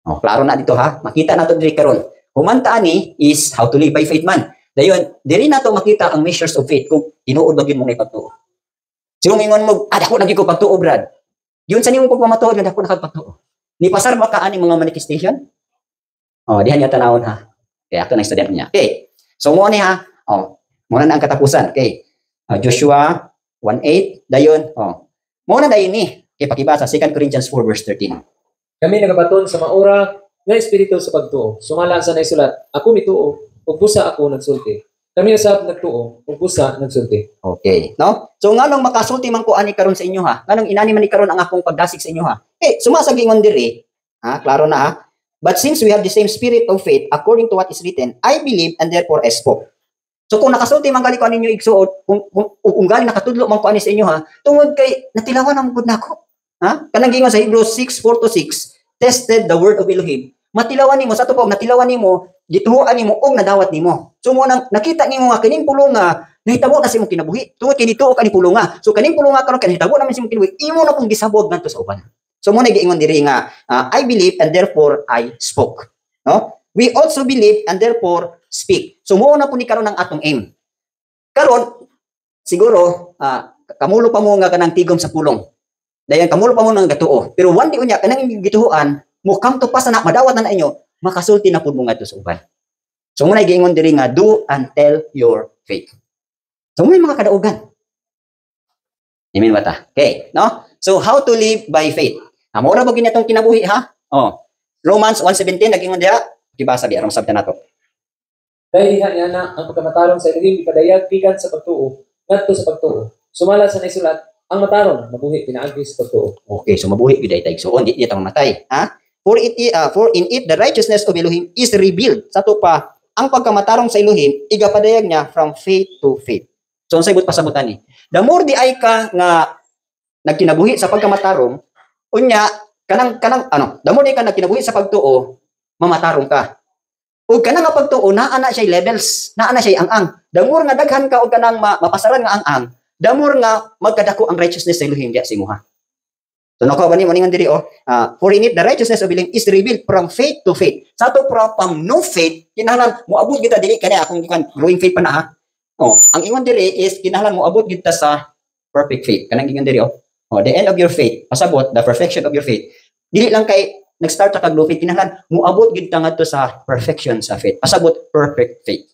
O, klaro na dito ha. Makita nato diri karon. Humanta ani is how to live by faith man. Dayon, diri nato makita ang measures of faith kung tinuod ba gyud mo nga pagtuo. Sino ingon mo, dako na gyud ko pagtuo, Brad. Yun sa nimo pagpamatuod nga dako na kag pagtuo. Ni pasar ba ka ani mga manifestation? Oh, dihan niya tanawon ha. Kaya ato na study niya. Okay. So mo ni ha. Oh, mo na ang katapusan. Okay. Joshua 1:8 dayon. Oh. Mo na dayon ni. Okay, pakibasa 2 Corinthians 4 verse 13. Kami nagabaton sa maura nga espiritu sa pagtuo. Sumala sa naisulat, ako mituo, ug busa ako nagsulti. Kami usab nagtuo, ug busa nagsulti. Okay, no? So nganong makasulti man ko ani karon sa inyo ha? Nganong inani man ni karon ang akong pagdasig sa inyo ha? Sumasagingon diri, ha? Klaro na ha? But since we have the same spirit of faith, according to what is written, I believe and therefore I spoke. So kung nakasulti man gali ko ninyo igsuot, kung gali nakatudlo man ko ani sa inyo ha, tungod kay natilawan ang gud nako. Ha? Kanang gingon sa Hebrews 6:4-6, tested the word of Elohim. Matilawan nimo sa tupo, natilawan nimo, gituhuan nimo og nadawat nimo. So mo nang nakita nimo nga kining pulonga, nahitabo na si imong kinabuhi. Tungod kay dituo kaning pulonga. So kaning pulonga karon kanahitabo na si imong kinabuhi. Imo na pong gisabog ngadto sa uban. So mo na giingon diri nga I believe and therefore I spoke. No? We also believe and therefore speak. So mo na po ni karon ang atong aim. Karon siguro kamulo pa mo nga kanang tigom sa pulong. Dayan kamulo pa mo nang gatuo. Pero one day unya kanang gituoan mo come to pass na madawat na inyo, makasulti na pud mo ngadto sa uban. So mo na giingon diri nga do and tell your faith. So mo mga kadaugan. Amen ba ta? Okay, no? So how to live by faith? Amo ra ba ginatong kinabuhi ha? Oh. Romans 1:17 nagingon diha, kibasa di aron sabta nato. Dahil diha niya na ang pagkamatarong sa Elohim ipadayag gikan sa pagtuo, ngadto sa pagtuo. Sumala sa naisulat, ang matarong mabuhi pinaagi sa pagtuo. Okay, so mabuhi gyud tay igsuon di ta mamatay, ha? For in it the righteousness of Elohim is revealed. Sa to pa ang pagkamatarong sa Elohim igapadayag niya from faith to faith. So unsay but pasabutan ni? The more di ay ka nga nagkinabuhi sa pagkamatarong, unya kanang the more di ka nagkinabuhi sa pagtuo, mamatarong ka. Ug kanang nga pagtuo naa na siya levels, naa na siya ang-ang. The more nga daghan ka og kanang mapasaran nga ang-ang, the more nga magkadako ang righteousness sa Elohim diya sa imuha. So nako ba ni moningon diri for in it the righteousness of Elohim is revealed from faith to faith. Sa to from no faith kinahanglan moabot kita dili kani akong growing faith pa na ha. Ang ingon diri is kinahanglan moabot kita sa perfect faith. Kanang ingon diri the end of your faith, pasabot the perfection of your faith. Dili lang kay nag-start ka kag low faith kinahanglan moabot gid ta ngadto sa perfection sa faith. Pasabot perfect faith.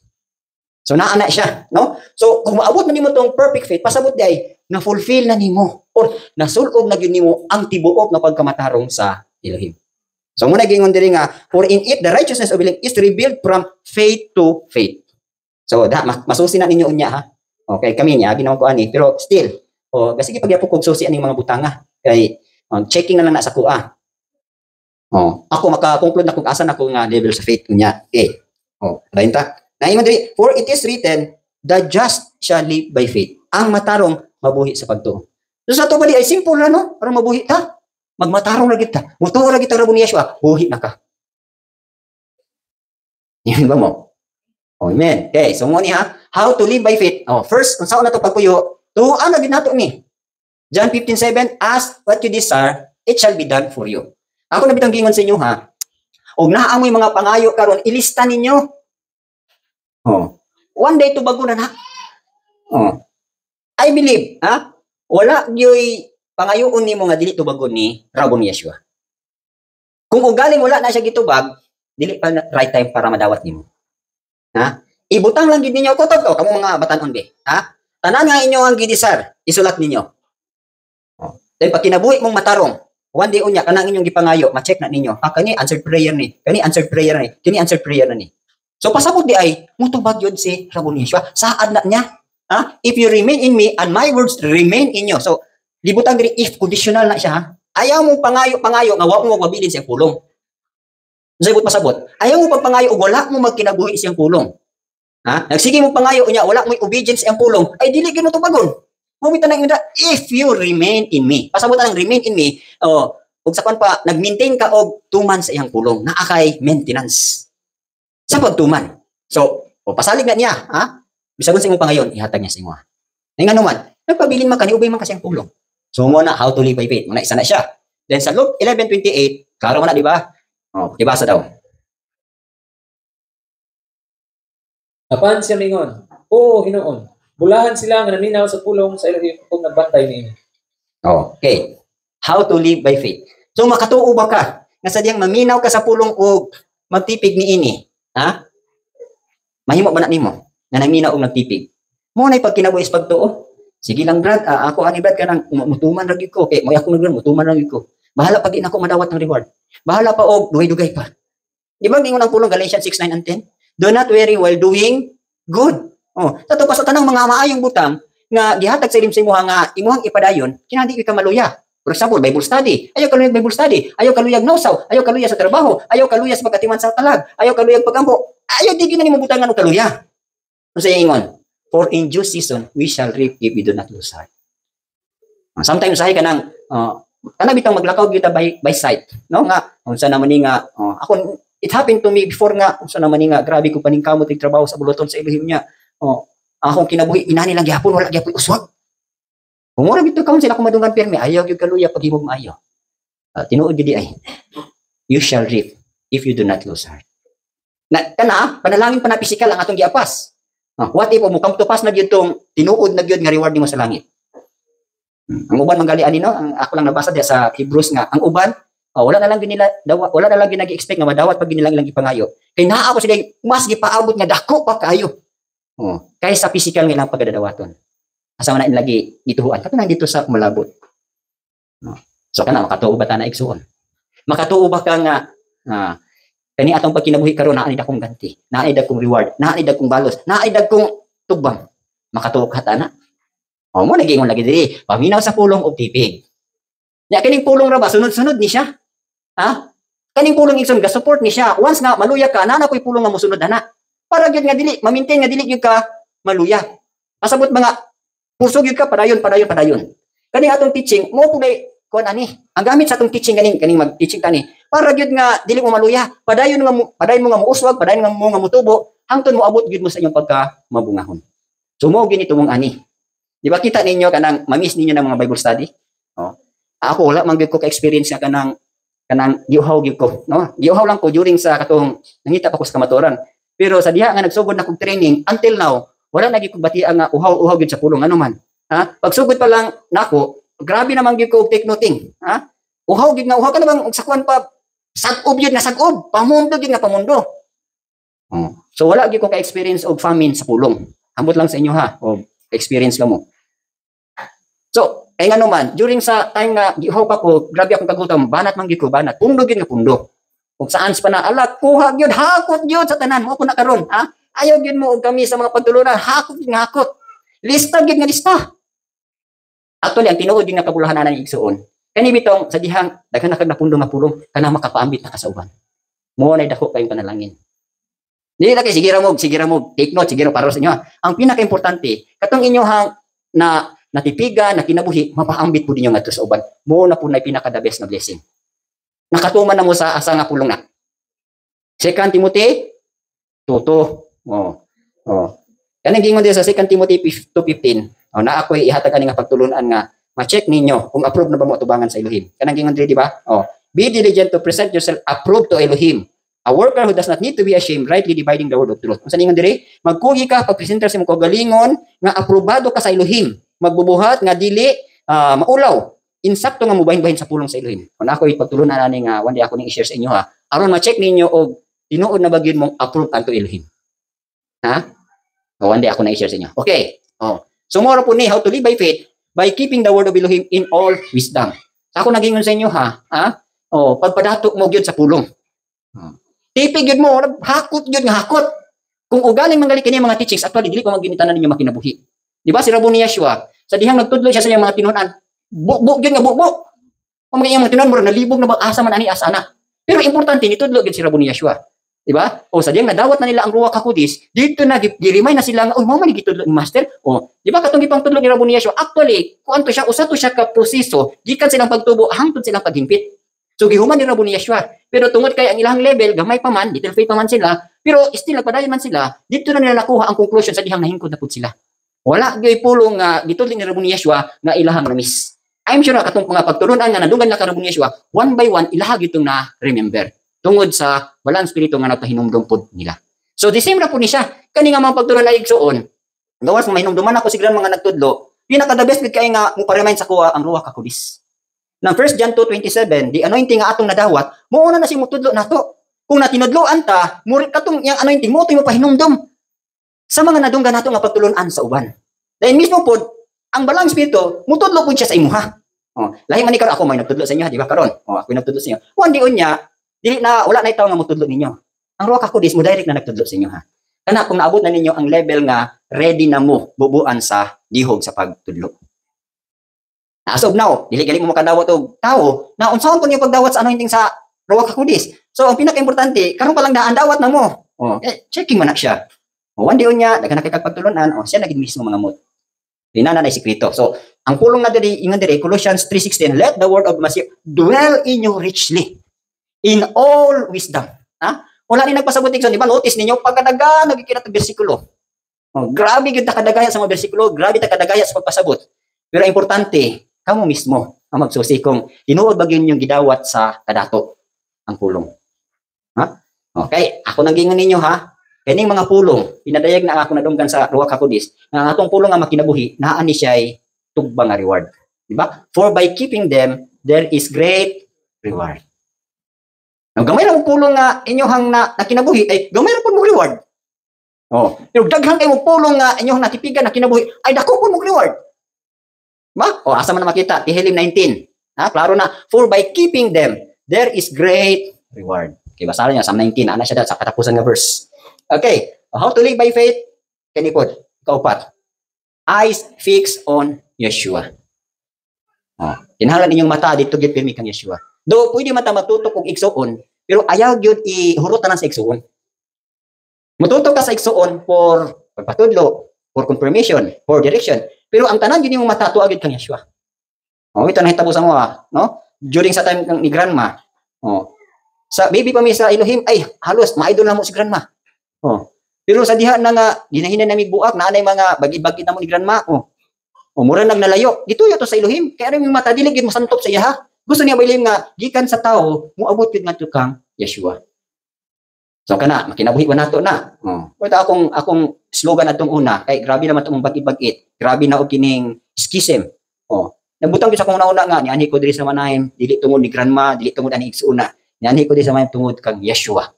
So naa na siya, no? So kung maabot na nimo tong perfect faith, pasabot di ay na-fulfill na nimo or nasulog na gyud nimo ang tibuok nga pagkamatarong sa Elohim. So muna gingon diri nga for in it the righteousness of Elohim is revealed from faith to faith. So masusi na ninyo unya ha. Okay, kami niya ginawa ko ani pero still sige pagyapo kog susi aning mga butanga kay checking na lang na sa kuha. Ako maka-conclude na kung asa na ko nga level sa faith unya. Okay. Dayon ta. Naingon diri, for it is written, the just shall live by faith. Ang matarong mabuhi sa pagtuo. So sa to bali ay simple ra no, para mabuhi ta. Magmatarong ra kita. Mutuo ra kita ra ni Yeshua, buhi na ka. Yan ba mo? Amen. Okay, so mo ni ha, how to live by faith. First, unsa na to pagpuyo? Tuan na gid nato ni. John 15:7, ask what you desire, it shall be done for you. Ako na bitang gingon sa inyo ha. Og naa amoy mga pangayo karon, ilista ninyo. One day tubago na na. I believe, ha? Wala gyoy pangayoon nimo nga dili tubagon ni Rabon Yeshua. Kung ugaling wala na siya gitubag, dili pa right time para madawat nimo. Ha? Ibutang lang gid ninyo kutob ko kamo mga batan-on be, ha? Tanan nga inyo ang gidisar, isulat ninyo. Dahil pag kinabuhi mong matarong, one day unya kanang inyong gipangayo, ma-check na ninyo. Kani answered prayer ni, kani answered prayer ni, kini answered prayer na ni. So pasabot di ay mutubag yun si Rabon Yeshua. Saad na niya. If you remain in me and my words remain in you. So Libutang diri if conditional na siya ha. Ayaw mo pangayo nga wa mo mabilin siyang pulong. Sabot pasabot. Ayaw mo pagpangayo og wala mo magkinabuhi siyang pulong. Ha? Nagsige mo pangayo unya wala mo obedience siyang pulong. Ay dili gyud mo tubagon. Mumita na inda if you remain in me. Pasabot ang remain in me. Ug sa kon pa nag-maintain ka og 2 months sa iyang pulong. Naa kay maintenance. Sa pagtuman. So, pasalig na niya, ha? Bisagon sa imong pangayon, ihatag niya sa imo. Nga naman, nagpabilin man kani ubay man kasi ang pulong. So mo na how to live by faith. Muna isa na siya. Then sa Luke 11:28, klaro man na di ba? Ibasa daw. Apan siya mingon, "Oo, Hinoon. Bulahan sila nga naminaw sa pulong sa Elohim ug nagbantay niini." Okay. How to live by faith. So makatuo ba ka nga sadyang maminaw ka sa pulong og magtipig niini? Ha? Mahimo ba na nimo nga naminaw og nagtipig? Mo na pagkinabuhis pagtuo. Sige lang Brad, ako ani Brad kanang mutuman ra gyud ko. Okay, mo ako nagron mutuman ra gyud ko. Bahala pag ina ko madawat ng reward. Bahala pa og dugay-dugay pa. Di ba gingon ang pulong Galatians 6:9 and 10? Do not worry while doing good. Sa pa sa tanang mga maayong butang nga gihatag sa ilim sa imuha nga imuhang ipadayon, kinahanglan ka maluya. For example, Bible study. Ayaw kaluyag Bible study. Ayaw kaluyag nausaw. Ayaw kaluyag sa trabaho. Ayaw kaluyag sa pagkatiman sa talag. Ayaw kaluyag pagampo. Ayaw di gyud na nimo butangan og kaluya. Unsa ingon? For in due season we shall reap if we do not lose heart. Sometimes sahay kanang kana bitang maglakaw gyud by sight, no nga unsa naman ni nga ako it happened to me before nga unsa naman ni nga grabe ko paning kamot ig trabaho sa buluton sa Elohim niya. Akong kinabuhi inani lang gihapon wala gyapon uswag. Kung ora bitaw kaon sila kumadungan pirmi ayaw gyud kaluya pag himog maayo. Tinuod gyud ay you shall reap if you do not lose heart. Na kana panalangin pa na physical ang atong giapas. What if mo come to pass na gyud tong tinuod na gyud nga reward nimo sa langit. Ang uban manggali ani no, ang ako lang nabasa diya sa Hebrews nga ang uban wala na lang gyud nila wala na lang gyud nag-expect nga madawat pag nila ilang ipangayo. Kay naa ako sila mas gipaabot nga dako pa kayo. Kaysa physical nga ilang pagdadawaton. Asa man na lagi gituhuan kato na dito sa malabot. So kana makatuo ba ta na igsuon? Makatuo ba ka nga kani atong pagkinabuhi karon naa ni dakong ganti, naa ni dakong reward, naa ni dakong balos, naa ni dakong tubang. Makatuo ka ta na. Mo nagingon lagi diri, paminaw sa pulong og tipig. Ya kining pulong ra ba sunod-sunod ni siya? Ha? Kaning pulong igsoon ga support ni siya. Once nga maluya ka, na koy pulong nga mosunod ana. Para gyud nga dili ma-maintain nga dili gyud ka maluya. Pasabot mga puso gyud ka padayon. Kaning atong teaching mo pugay kon ani. Ang gamit sa atong teaching kaning mag-teaching tani para gyud nga dili mo maluya. Padayon mo nga muuswag, padayon mo nga mutubo, hangtod mo abot gyud mo sa inyong pagka mabungahon. So mo ginito mong ani. Di ba kita ninyo kanang mamiss ninyo ng mga Bible study? Ako wala man gyud ko ka-experience nga kanang giuhaw gyud ko, no? Giuhaw lang ko during sa katong nangita pa ko sa kamaturan. Pero sa diha nga nagsugod na kog training until now, wala na gyud ko batia nga uhaw gyud sa pulong ano man. Ha? Pagsugod pa lang nako, grabe naman gyud ko og take noting, ha? Uhaw ka na bang sakwan pa sag-ob gyud nga sag-ob, pamundo gyud nga pamundo. So wala gyud ko ka-experience og famine sa pulong. Ambot lang sa inyo ha, og experience ka mo. So, ay nga naman, during sa time nga gihaw pa ko, grabe akong kagutom, banat man gyud ko, banat. Pundo gyud nga pundo. Kung saan pa na, ala, kuha gyud, hakot gyud sa tanan mo ko na karon, ha? Ayaw gyud mo og kami sa mga pagtulunan, hakot gyud nga hakot. Lista gyud nga lista. Actually, ang tinuod gyud nga kabulahanan ng igsuon. Kani bitong sa dihang daghan na kag napundo nga pulong kana makapaambit na kasauban. Mo na dako kayong panalangin. Dili na kay sige ra mo, take note, sige ra para sa inyo. Ang pinaka-importante, katong inyohang na natipiga, na kinabuhi, mapaambit po ninyo nga ito sa uban. Mo na po na pinaka-the best na blessing. Nakatuman na mo sa asa nga pulong na. 2 Timothy 2:2. Kanang gingon din sa 2 Timothy 2:15. Na ako'y ihatag ani nga pagtulunan nga ma-check ninyo kung approve na ba mo atubangan sa Elohim. Kanang gingon diri di ba? Be diligent to present yourself approved to Elohim. A worker who does not need to be ashamed, rightly dividing the word of truth. Kung saan ingon diri, magkugi ka, pag-presenter sa mong kagalingon, nga aprobado ka sa Elohim. Magbubuhat, nga dili, maulaw. Insakto nga mubahin-bahin sa pulong sa Elohim. Kung ako ipagtulunan na nga, one day ako nang i-share sa inyo ha, aron ma-check ninyo o tinuod na bagyan mong approved unto Elohim. Ha? One day ako nang i-share sa inyo. Okay. So, moro po ni, how to live by faith, by keeping the word of Elohim in all wisdom. Ako nagingon sa inyo ha, pagpadatok mo gyud sa pulong. Tipig yun mo, hakot yun nga hakot. Kung ugaling manggali kini mga teachings, actually dili ko magginitanan ninyo makinabuhi. Di ba si Rabbi ni Yeshua, sa dihang nagtudlo siya sa iyang mga tinunan, Buk gyud nga buk. Ang mga iyang tinuod mo nalibog na asa man ani asa na. Pero importante nitudlo gid si Rabon ni Yeshua. Di ba? O sa diyang nadawat na nila ang Ruach HaKodesh, dito na gi-remind na sila nga, oh, mao man gitudlo ni Master. O, di ba katong gipang tudlo ni Rabon ni Yeshua? Actually, kuanto siya usa to siya ka proseso, gikan silang pagtubo hangtod silang paghimpit. So gihuman ni Rabon ni Yeshua. Pero tungod kay ang ilang level gamay pa man, little faith pa man sila, pero still nagpadayon man sila, dito na nila nakuha ang conclusion sa dihang nahingkod na pud sila. Wala gyud pulong nga gitudlo ni Rabon ni Yeshua nga ilahang na-miss. I'm sure na katong mga pagtulunan nga nadunggan na ka Rabon ni Yeshua, one by one ilahag itong na remember. Tungod sa walang espiritu nga nagpahinumdum pod nila. So the same ra po ni siya. Kani nga mga pagtulunan na igsuon. Gawas mahinumduman ako siglang mga nagtudlo. Pinaka the best gid kay nga mo pa-remind sa kuha ang Ruach HaKodesh. Nang 1 John 2:27, the anointing nga atong nadawat, mouna na si mutudlo nato. Kung natinudloan ta, murit katong yang anointing mo mo pahinumdum sa mga nadunggan nato nga pagtulunan sa uban. Dahil mismo pod ang balang espiritu mutudlo pud siya sa imuha. Oh, lahi man ni karon ako may nagtudlo sa inyo, di ba karon? Oh, ako nagtudlo sa inyo. Wan di unya dili na wala na itaw nga mutudlo ninyo. Ang Ruach HaKodesh mo direct na nagtudlo sa inyo ha. Kana kung naabot na ninyo ang level nga ready na mo bubuan sa dihog sa pagtudlo. As of now, dili gali mo makadawat og tao na unsaon kun yung pagdawat sa anointing sa Ruach HaKodesh. So ang pinaka-importante karon pa lang daan dawat na mo. Oh, checking man na siya. O one day unya dagan nakay pagtulunan, siya naging mismo mga mot. Dinana na sikreto. So ang pulong na diri ingon diri Colossians 3:16, let the word of Messiah dwell in you richly in all wisdom. Ha? Wala ni nagpasabot ikson, di ba? Notice ninyo pagkadaga nagikita ta bersikulo. Oh, grabe gyud ta kadagaya sa mga bersikulo, grabe ta kadagaya sa pagpasabot. Pero importante, kamo mismo ang magsusi kung tinuod ba gyud yung gidawat sa kadato ang pulong. Ha? Okay, ako nagingon ninyo ha. Kaning mga pulong, pinadayag na ako nadunggan sa Ruach HaKodesh, nga atong pulong nga makinabuhi, naa ni siya ay tugbang nga reward. Di ba? For by keeping them, there is great reward. Ang gamay lang pulong nga inyohang nakinabuhi ay gamay lang po mo reward. Oh, pero daghan kay mo pulong nga inyohang natipigan nakinabuhi ay dako po mo reward. Ba? O asa man na makita Tehillim 19. Ha, klaro na for by keeping them there is great reward. Okay, basahan niyo Psalm 19 ana siya sa katapusan nga verse. Okay, how to live by faith? Kani pod, kaupat. Eyes fixed on Yeshua. Oh, kinahanglan inyong mata dito gyud pirmi kang Yeshua. Do pwede man ta magtutok og igsuon, pero ayaw gyud ihurutan sa igsuon. Mututok ka sa igsuon for pagpatudlo, for confirmation, for direction. Pero ang tanan gyud imong mata tuwa gyud kang Yeshua. Oh, ito nahitabo sa mo no? During sa time ni grandma. Oh. Sa baby pa mi sa Elohim ay halos ma-idol na mo si grandma. Oh. Pero sa diha na nga ginahinan nami buak na anay mga bagi-bagi na mo ni grandma. Oh. O mura nang nalayo. Dito yato sa Elohim. Kaya rin yung mata dili gyud mo santop sa iya ha. Gusto niya ba nga gikan sa tao moabot gyud ngadto kang Yeshua. So kana makinabuhi ba nato na. Oh. Pero akong slogan atong una kay grabe naman tong bagit-bagit. Grabe na og kining schism. Oh. Nagbutang gyud sa kung una nga niani ko diri sa manayem, dili tungod ni grandma, dili tungod ani igsuuna. Niani ko diri sa manayem tungod kang Yeshua.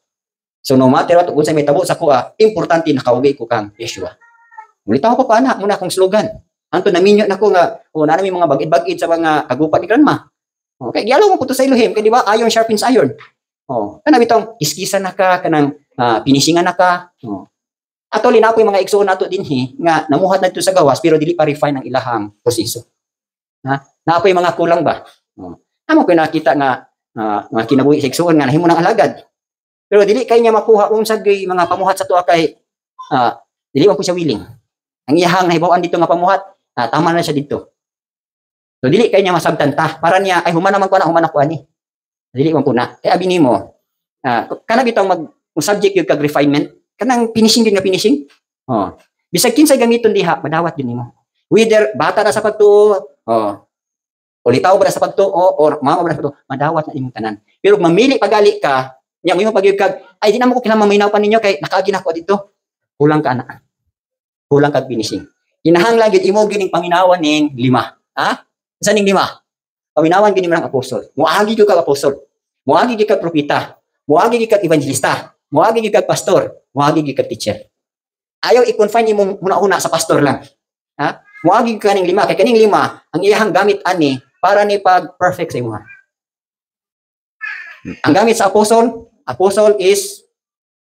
So no matter what unsa may tabo sa kuha, importante nakawagi ko kang Yeshua. Mulitaw ko pa ana muna akong slogan. Anto naminyo nako nga o na nami mga bagit-bagit sa mga kagupat ni grandma. Okay, giyalo mo puto sa Elohim, kay di ba iron sharpens iron. Oh, kana bitong iskisan na ka kanang pinisingan na ka. Oh. Ato linapoy mga igsoon nato dinhi nga namuhat na dito sa gawas pero dili pa refine ang ilahang proseso. Ha? Napoy mga kulang ba? Oh. Amo ko nakita nga mga kinabuhi sa igsoon nga nahimo nang alagad. Pero dili kay niya makuha unsad kay mga pamuhat sa tuwa kay dili man po siya willing. Ang iyahang nahibaw-an dito nga pamuhat, tama na siya dito. So dili kay niya masabtan ta para niya ay human naman ko na human ako ani. Dili man po na. Kay abi nimo kana bitong subject yung kag refinement kanang finishing din nga finishing. Oh. Bisag kinsay gamiton diha madawat din nimo. Whether bata na sa pagtuo, o litaw ba na sa pagtuo or mama ba na sa pagtuo, madawat na imong tanan. Pero mamili pagali ka, nya mo pag kag ay di na mo ko kinahanglan maminaw pa ninyo kay nakaagi na ko dito. Kulang ka na. Kulang kag finishing. Kinahanglan gyud imo gining paminawan ning 5. Ha? Sa ning 5. Paminawan gini man ang apostol. Moagi gyud kag apostol. Moagi gyud kag propeta. Moagi gyud kag evangelista. Moagi gyud kag pastor. Moagi gyud kag teacher. Ayaw i-confine imong una-una sa pastor lang. Ha? Moagi ka ning 5 kay kaning 5 ang iyahang gamit ani para ni pag perfect sa imo. Ang gamit sa apostol is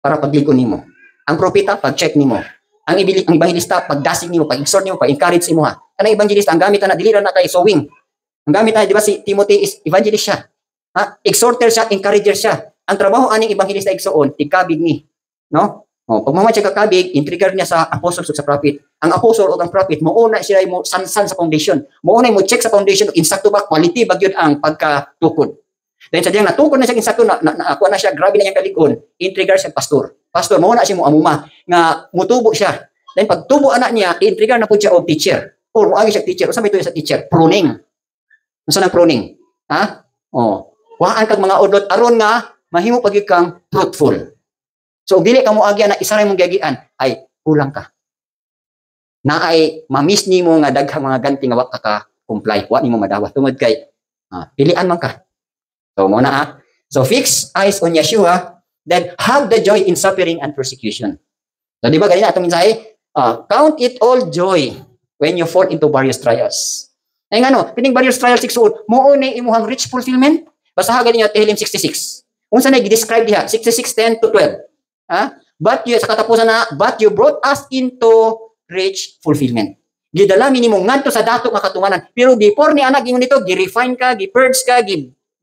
para pagligon nimo. Ang propeta pag-check nimo. Ang evangelista pagdasig nimo, pag-exhort nimo, pag-encourage nimo ha. Kanang evangelista ang gamit na dili ra na kay sowing. Ang gamit tayo, di ba si Timothy is evangelist siya. Exhorter siya, encourager siya. Ang trabaho aning evangelista igsoon, tigkabig ni. No? Pag mamatay siya kakabig, intrigger niya sa apostles ug sa prophet. Ang apostle o ang prophet, mauna sila mo sansan sa foundation. Mauna mo check sa foundation, insakto ba, quality ba yun ang pagkatukod. Then sa diyang natukod na siya insakto, ako na siya, grabe na niyang kalig-on, intrigger siya pastor. Pastor, mauna siya mo amuma, nga mutubo siya. Then pag tubo anak niya, intrigger na po siya og teacher. Or muagi siya teacher. Usa may tuyo sa teacher? Pruning. Unsa nang pruning? Waan kag mga udlot aron nga mahimo pagid kang fruitful. So dili ka mo agya na isa ra mong giagian ay kulang ka. Na ay ma-miss nimo nga daghang mga ganti nga wa ka comply, wa nimo madawat tungod kay pilian man ka. So mo na So fix eyes on Yeshua, then have the joy in suffering and persecution. So di ba ganina atong mensahe? Count it all joy when you fall into various trials. Ay ngano, kining various trials sigsuon, mo ni imuhang rich fulfillment. Basaha ganin niyo Tehillim 66. Unsa na gi-describe diha? 66:10 to 12. But you sa katapusan na, but you brought us into rich fulfillment. Gidala minimo ngadto sa dato nga katumanan. Pero before ni anak ingon dito, gi-refine ka, gi-purge ka,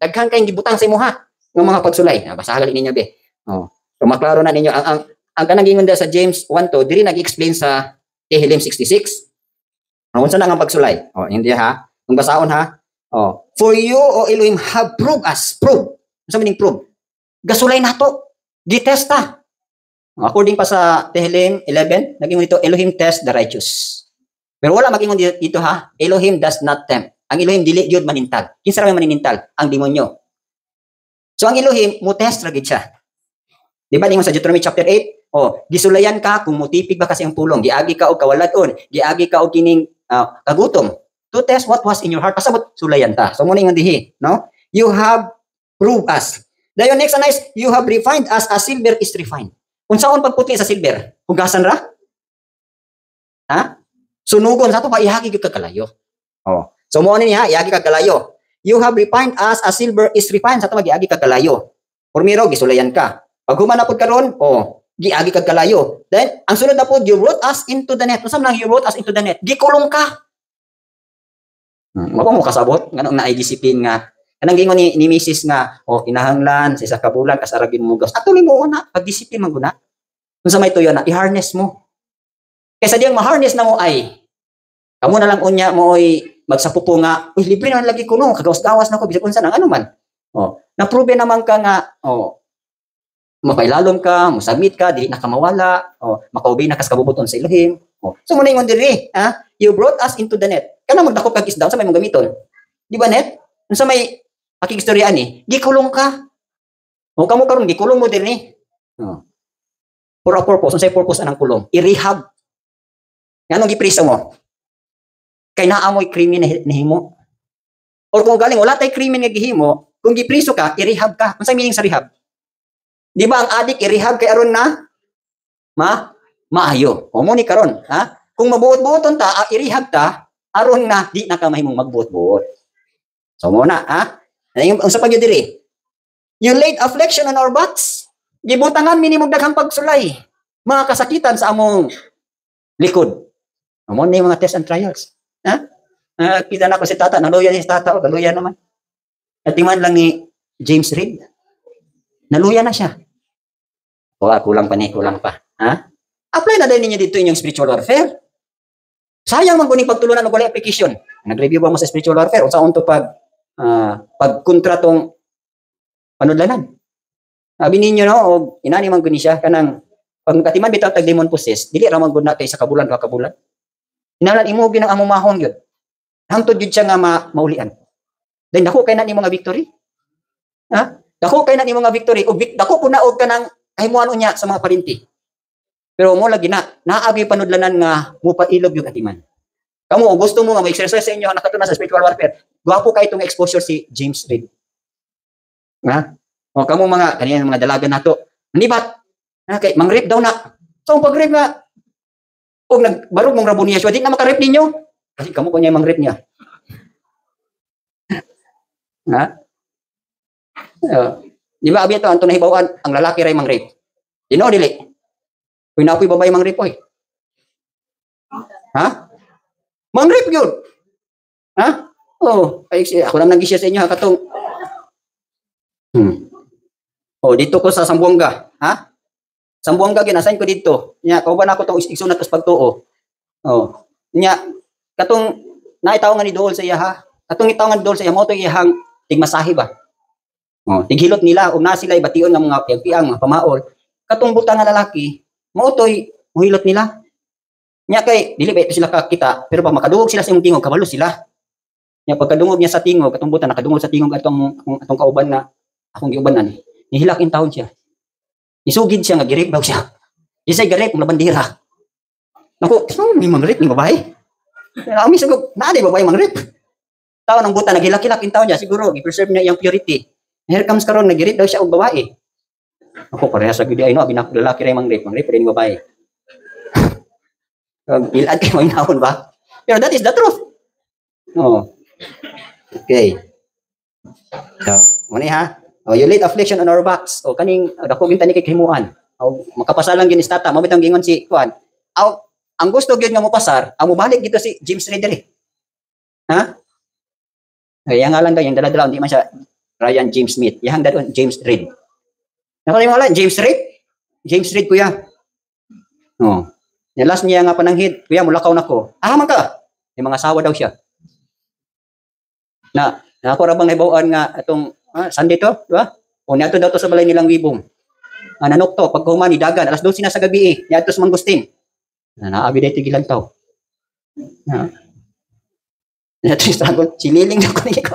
daghan kay gibutang sa imuha ng mga pagsulay. Basaha ganin ninyo be. So maklaro na ninyo ang kanang ingon sa James 1:2, diri nag-explain sa Tehillim 66. Unsa na nga pagsulay? Hindi ha. Kung basaon ha. For you, O Elohim, have proved us. Prove. Unsa meaning prove? Gasulay nato. Gitesta. According pa sa Tehillim 11, nag-ingon dito, Elohim test the righteous. Pero wala mag-ingon dito ha, Elohim does not tempt. Ang Elohim dili gyud manintal. Kinsa ra manintal? Ang demonyo. So ang Elohim mo test ra gid siya. Di ba ningon sa Deuteronomy chapter 8, gisulayan ka kung mutipig ba kasi ang pulong, giagi ka og kawaladon, giagi ka og kining kagutom. To test what was in your heart, pasabot sulayan ta. So mo ningon dihi, no? You have proved us. Dayon next and nice, you have refined us as silver is refined. Unsaon pagputli sa silver? Hugasan ra? Sunugon sa to pa ihagi gyud kalayo. So mo ni ha, ihagi kalayo. You have refined us as silver is refined, sa to magiagi kalayo. Pormiro gisulayan ka. Pag human na pud karon, giagi kalayo. Then ang sunod na pud, you brought us into the net. Unsa man you brought us into the net? Gikulong ka. Mao mo kasabot nganong naay disipline nga kanang gingon ni Mrs. nga kinahanglan sa isa ka bulan kasaragin mo gas. Ato nimo una pag-disiplin man guna. Unsa may tuyo na i-harness mo. Kaysa diyang ma-harness na mo ay kamo na lang unya mo oy magsapupo nga, libre na lagi ko no, kagawas-gawas na ko bisag unsa nang ano man. Na-prove naman ka nga mapailalom ka, musabit ka, dili na ka mawala, makaubay na kas kabubuton sa Elohim. So mo na ingon diri, you brought us into the net. Kana magdako kag isda sa may mong gamiton. Di ba net? Unsa may pakigistorya ani? Gikulong ka. Kamo karon gikulong mo diri. For a purpose, unsay purpose anang kulong? I-rehab. Nganong gipriso mo? Kay naamoy krimen na himo. Or kung galing wala tay krimen nga gihimo, kung gipriso ka, i-rehab ka. Unsay meaning sa rehab? Di ba ang adik i-rehab kay aron na maayo. Mo ni karon, kung mabuot-buoton ta, i-rehab ta aron na di na ka mahimong magbuot-buot. So mo na, unsa pa gyud diri? You laid affliction on our backs. Gibutangan minimum daghang pagsulay. Mga kasakitan sa among likod. Mo ni mga tests and trials. Kita na ko si tata, naluya ni tata, naluya naman. At tingnan lang ni James Reid. Naluya na siya. Kulang pa. Apply na din ninyo dito inyong spiritual warfare. Sayang man kuning pagtulunan og wala application. Nag-review ba mo sa spiritual warfare? Unsa unto pagkontra tong panudlanan? Sabi ninyo no, og inani man guni siya kanang pag katiman bitaw tag demon possess, dili ra man gud na kay sa kabulan ka kabulan. Inalan imo gyud ang amumahon gyud. Hangtod gyud siya nga maulian. Then dako kay na ni mga victory. Dako kay na ni mga victory ug dako pud na og kanang kahimuan unya sa mga parinti. Pero mo lagi naagi panudlanan nga mupailog yung atiman. Kamo gusto mo nga mag-exercise sa inyo nakatuna sa spiritual warfare. Gwapo kay itong exposure si James Reid. Kamo mga kanina mga dalaga nato. Nibat. Kay mangrip daw na. So pag-rip nga og nagbarog mong rabon niya, di na makarip ninyo. Kasi kamo kunya mangrip niya. Di ba abi ito ang tunay hibawan ang lalaki ray mangrip. Dino dili. Kung napoy babae mangrip oy. Mangrip gyud. Oh, ay, ako lang nag-share sa inyo ha, katong. Oh, dito ko sa Sambuanga, ha? Sambuanga ginasign ko dito. Nya, kauban ako tong istigso na tos pagtuo. Oh. Nya, katong naitaw nga ni Dool sa iya ha. Katong itaw nga ni Dool sa iya mo to iyang tigmasahi ba. Oh, tighilot nila ug na sila ibation nga mga piyang mga pamaol. Katong butang nga lalaki, mo toy muhilot nila. Nya kay dili ba ito sila kakita, pero pag makadungog sila sa imong tingog kabalo sila. Nya pagkadungog niya sa tingog, katong butang nakadungog sa tingog atong kauban na akong giuban ani. Nihilak in taon siya. Isugid siya nga girip daw siya. Isay garip ng bandera. Naku, may mangrip ng babae. Ami sagog, naa di babae mangrip. Taon ng buta naghilak-hilak in taon niya siguro gi-preserve niya iyang purity. Here comes karon nagirip daw siya og babae. Ako parehas sa gid ay no binak lalaki ray mangrip rin babae. Ilad kay may naon ba? Pero that is the truth. Oh. Okay. So, muna ha. Oh, you laid affliction on our backs. O kaning dako ginta ni kay himuan. O makapasalang ginis tata, mabitang gingon si kuan. Aw, ang gusto gyud nga mo pasar, ang mobalik dito si James Reed diri. Ha? Kaya nga lang daw yung dala-dala hindi man siya Ryan James Smith. Yang dalon James Reed. Nakalimutan mo lang James Reed? James Reed kuya. Oh. Yung last niya nga pananghid, kuya mulakaw nako. Man ka. May mga asawa daw siya. Na ako ra bang naibawaan nga atong Sunday to, di ba? O niya daw to sa balay nilang Wibong. Nanok to, pag humani dagan, alas 12 na sa gabi niya to sa Mangustin. Naabi dahil tigilan tao. Natristragon, sililing na ko niya.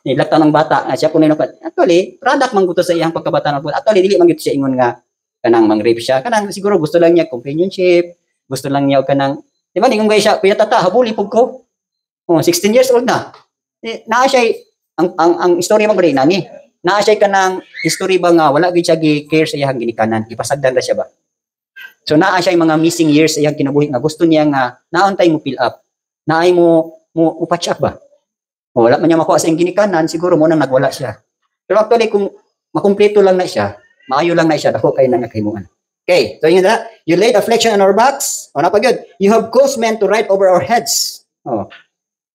Nilakta ng bata, siya po ninokot. Actually, product man gusto sa iyang pagkabata ng buwan. Actually, dili man gusto siya ingon nga kanang mang-rape siya. Kanang siguro gusto lang niya companionship, gusto lang niya kanang, di ba, ningon siya, kuya tata, habuli po ko. 16 years old na. Naa siya, ang story mo ba rin, nani? Naa siya kanang history ba nga, wala gid siya gi-care sa iyang ginikanan, ipasagdan ra siya ba? So naa siya yung mga missing years sa iyang kinabuhi nga gusto niya nga naantay mo fill up. Naay mo patch up ba? Wala man niya makuha sa iyang ginikanan, siguro mo nang nagwala siya. Pero actually kung makumpleto lang na siya, maayo lang na siya, dako kay nang nakahimuan. Okay, so yun na. You laid affliction on our backs. O napagod. You have caused men to ride over our heads.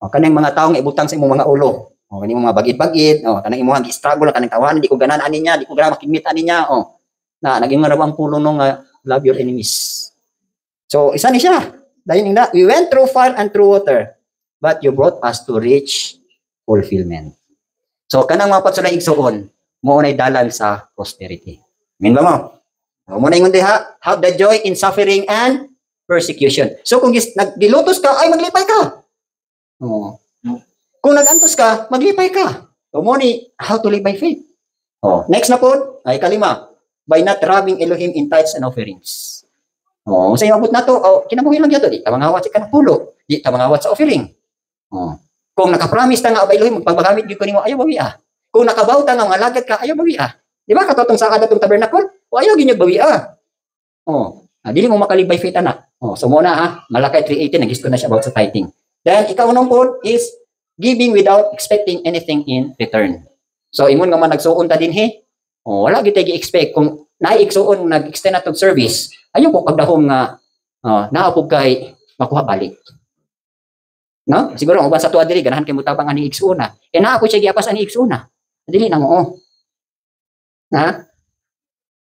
Kanang mga tao nga ibutang sa imong mga ulo. Kaning mga bagid-bagid, kanang imong gi-struggle kanang tawanan, di ko ganan ani niya, di ko gana makimit ani niya, na naging marawang pulo nung love your enemies. So isa ni siya. Dahil nga we went through fire and through water, but you brought us to reach fulfillment. So kanang mga patsula igsuon, mo unay dalan sa prosperity. Amen ba mo? Mo na ingon diha, have the joy in suffering and persecution. So kung nagdilutos ka, ay maglipay ka. Kung nagantos ka, maglipay ka. So mo ni how to live by faith. Next na po, ay kalima, by not robbing Elohim in tithes and offerings. Sa imabot na to, kinabuhi lang yato, di ka mangawat sa kanapulo, di ka mangawat sa offering. Kung nakapromise ta nga ba Elohim, magpapagamit gyud ko nimo, ayaw bawi Kung nakabaw ta nga mga lagad ka, ayaw bawi Di ba katotong sa kada tong tabernacle? Ayaw gyud bawi dili mo makalib by faith anak. So mo na Malakay 3:18 nagisto na siya about sa tithing. Then ikaunang po is giving without expecting anything in return. So imon nga man nagsuon ta dinhi, wala gyud tay gi-expect kung naigsuon nag-extend atong service, ayaw ko pagdahom nga naapog kay makuha balik. No? Siguro ang uban sa tuwa diri ganahan kay mutabang ani igsuona. Na ako siya giapas ani igsuona. Dili na mo.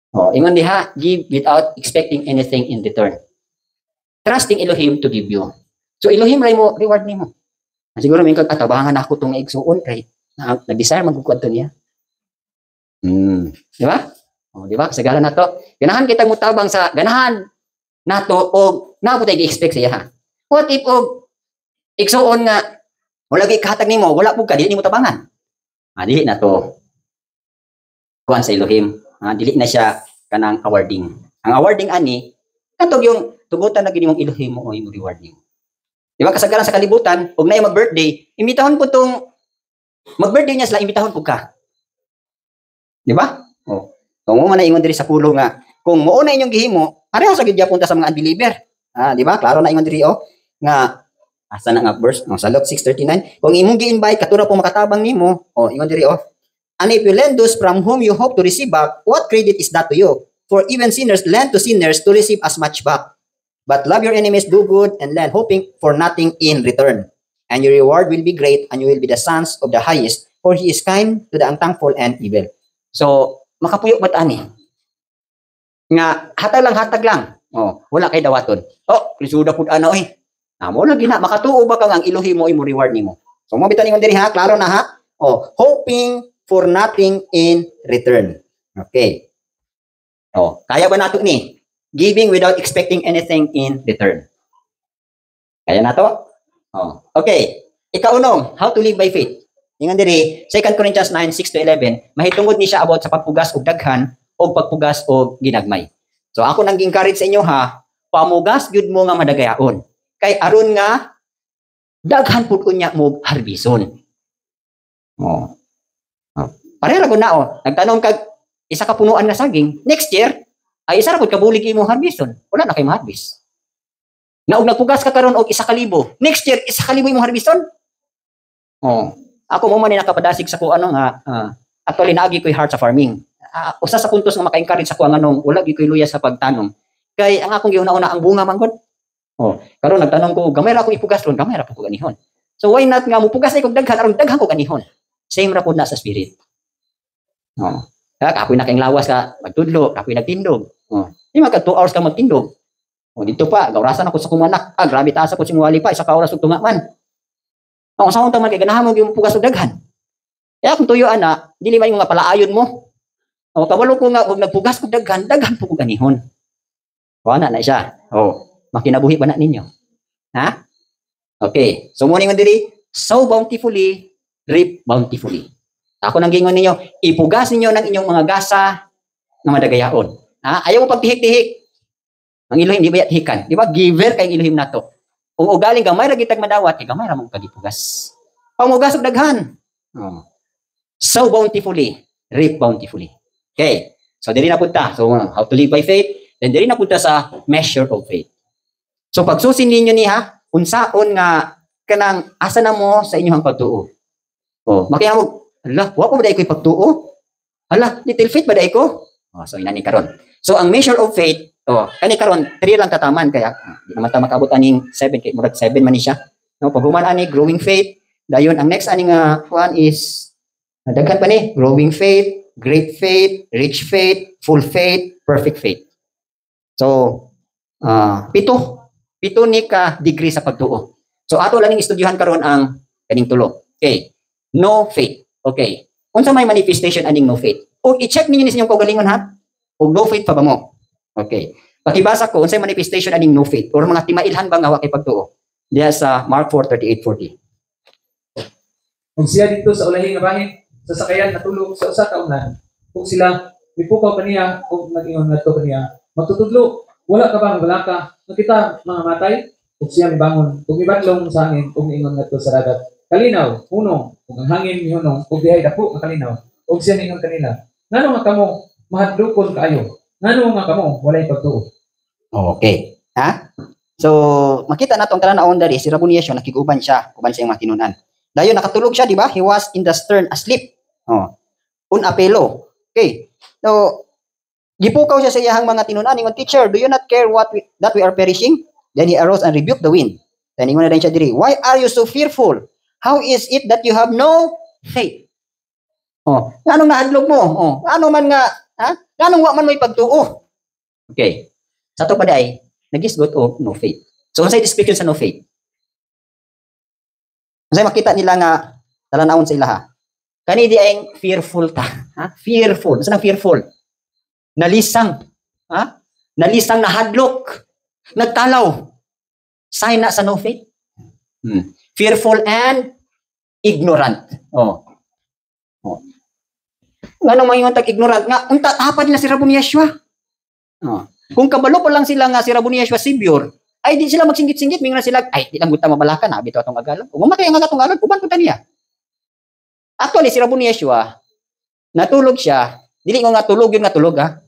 Ingon diha, give without expecting anything in return. Trusting Elohim to give you. So Elohim ray mo reward nimo. Siguro may katabangan ako tong igsuon kay nag-desire magkukuad to niya. Di ba? Di ba? Sa gala nato, ganahan kita mutabang sa ganahan nato og naputay gi-expect sa iya. What if og igsuon nga wala gi kahatag nimo, wala pug ka dili nimo tabangan. Dili na to. Kuan sa Elohim. Dili na siya kanang awarding. Ang awarding ani katog yung tugutan na gid imong Elohim mo o imong rewarding. Di ba kasagaran sa kalibutan, ug naay mag-birthday, imbitahon po tong mag-birthday niya sila, imbitahon po ka. Di ba? Kung mo man ingon diri sa pulo nga, kung mo na inyong gihimo, pareho sa gid punta sa mga unbeliever. Di ba? Klaro na ingon diri nga asa na nga verse sa Luke 6:39, kung imong gi-invite katura po makatabang nimo, ingon diri and if you lend those from whom you hope to receive back, what credit is that to you? For even sinners lend to sinners to receive as much back. But love your enemies, do good, and lend, hoping for nothing in return. and your reward will be great, and you will be the sons of the highest, for he is kind to the unthankful and evil. So, makapuyo ba't ani? Nga, hatag lang. Oh, wala kay dawaton. Oh, lisuda pud ana oy. Amo lagi na makatuo ba kang ang Elohim mo imo reward nimo. So mo bitan ningon diri ha, klaro na ha. Oh, hoping for nothing in return. Okay. Oh, kaya ba nato ni? Giving without expecting anything in return. Kaya nato? Oh, okay. Ikaunong, how to live by faith. Ingon diri, 2 Corinthians 9:6-11, mahitungod ni siya about sa pagpugas og daghan o pagpugas og ginagmay. So ako nang encourage sa inyo ha, pamugas gyud mo nga madagayaon. Kay aron nga daghan pud unya mo harbison. Oh. Pareha gud na nagtanom kag isa ka punuan nga saging, next year ay isa ra pud ka bulig imo harbison. Wala na kay maharbis. Na og nagpugas ka karon og 1,000, next year 1,000 imong harbison. Oh. Ako mo man ni nakapadasig sa ko ano nga actually naagi ko'y heart sa farming. Usa sa puntos nga maka-encourage sa ko ang anong wala gyud ko'y luya sa pagtanom. Kay ang akong gihuna-una ang bunga man gud. Oh, karon nagtanong ko, gamay ra ko ipugas ron, gamay ra ko ganihon. So why not nga mupugas ay kog daghan aron daghan ko ganihon. Same ra pud na sa spirit. Oh. Kapoy na kayong lawas ka magtudlo, kapoy nagtindog. Oh. Di magka 2 hours ka magtindog. Oh, dito pa gawrasan ako sa kumanak. Grabe taas ako singuali pa isa ka oras ug tunga man. Oh, sa unta man kay ganahan mo gyud mupugas og daghan. Kaya kung tuyo ana, dili man nga palaayon mo. Oh, kabalo ko nga og nagpugas og daghan po ko ganihon. Wala na siya. Oh. Makinabuhi ba na ninyo? Ha? Okay. So, muna nga diri, sow bountifully, reap bountifully. Ako nang gingon ninyo, ipugas ninyo ng inyong mga gasa na madagayaon. Ha? Ayaw mo pagtihik-tihik. Ang Elohim, di ba yatihikan? Di ba? Giver kay Elohim na to. Kung ugaling gamay ra gitag madawat, gamay ra mong kagipugas. Pamugas og daghan. Oh. Sow bountifully, reap bountifully. Okay. So, diri na punta. So, how to live by faith. Then, diri na punta sa measure of faith. So pagsusin ninyo niya, unsaon nga kanang asa na mo sa inyong pagtuo. Oh, makiya mo, ala, wa ko ba dai ko'y pagtuo? Ala, little faith ba dai ko? Oh, so inani karon. So ang measure of faith, kani karon 3 lang kataman kaya di naman ta makaabot aning 7 kay murag 7 man ni siya. No, pag human ani growing faith, dayon ang next ani nga one is daghan pa ni, growing faith, great faith, rich faith, full faith, perfect faith. So pito ni ka degree sa pagtuo. So ato lang ning estudyuhan karon ang kaning tulo. Okay. No faith. Okay. Unsa may manifestation aning no faith? O i-check ninyo ni sa inyong kaugalingon ha. O no faith pa ba mo? Okay. Pakibasa ko unsay manifestation aning no faith or mga timailhan ba nga wa kay pagtuo? Diya sa Mark 4:38-40. Kung siya dito sa ulahi nga bahin, sa sakayan natulog sa usa ka unan, kung sila mipukaw kaniya kung nag-ingon ngadto kaniya, magtutudlo, wala ka bang wala ka? Nakita mga matay, kung siya mibangon, kung mibanlong sa hangin, kung miingon ngadto sa dagat. Kalinaw, hunong, kung ang hangin mihunong, kung dihay dako nga kalinaw, kung siya ningon kanila. Ngano nga kamo mahadlokon kaayo? Ngano nga kamo walay pagtuo? Okay. Ha? So, makita natong tanan-aon dari si Raboniasio nakiguban siya, uban sa iyang mga tinunan. Dayon nakatulog siya, di ba? He was in the stern asleep. Un apelo. Okay. So, gipukaw siya sa iyang mga tinunan, ingon, "Teacher, do you not care that we are perishing?" Then he arose and rebuked the wind. Then ingon na din siya diri, "Why are you so fearful? How is it that you have no faith?" Nganong nahadlok mo? Ano man nga, ha? Nganong wa man may pagtuo? Okay. Sa to pa day, nagisgot o no faith. So, unsay description sa no faith? Unsay makita nila nga talanawon sa ilaha? Kani di ay fearful ta, ha? Fearful. Unsa nang fearful? Nalisang, ha? Nalisang nahadlok, nagtalaw. Sign na sa no faith. Fearful and ignorant. Ngano mayon tag ignorant nga unta tapad na si Raboniasio. Kung kabalo pa lang sila nga si Raboniasio Savior, ay di sila magsinggit-singgit mingra sila ay di lang guta mabalakan na bitaw atong agalan. Kung mamatay ang atong agalan, uban punta niya. Actually si Raboniasio natulog siya, dili nga tulog yun nga tulog ha.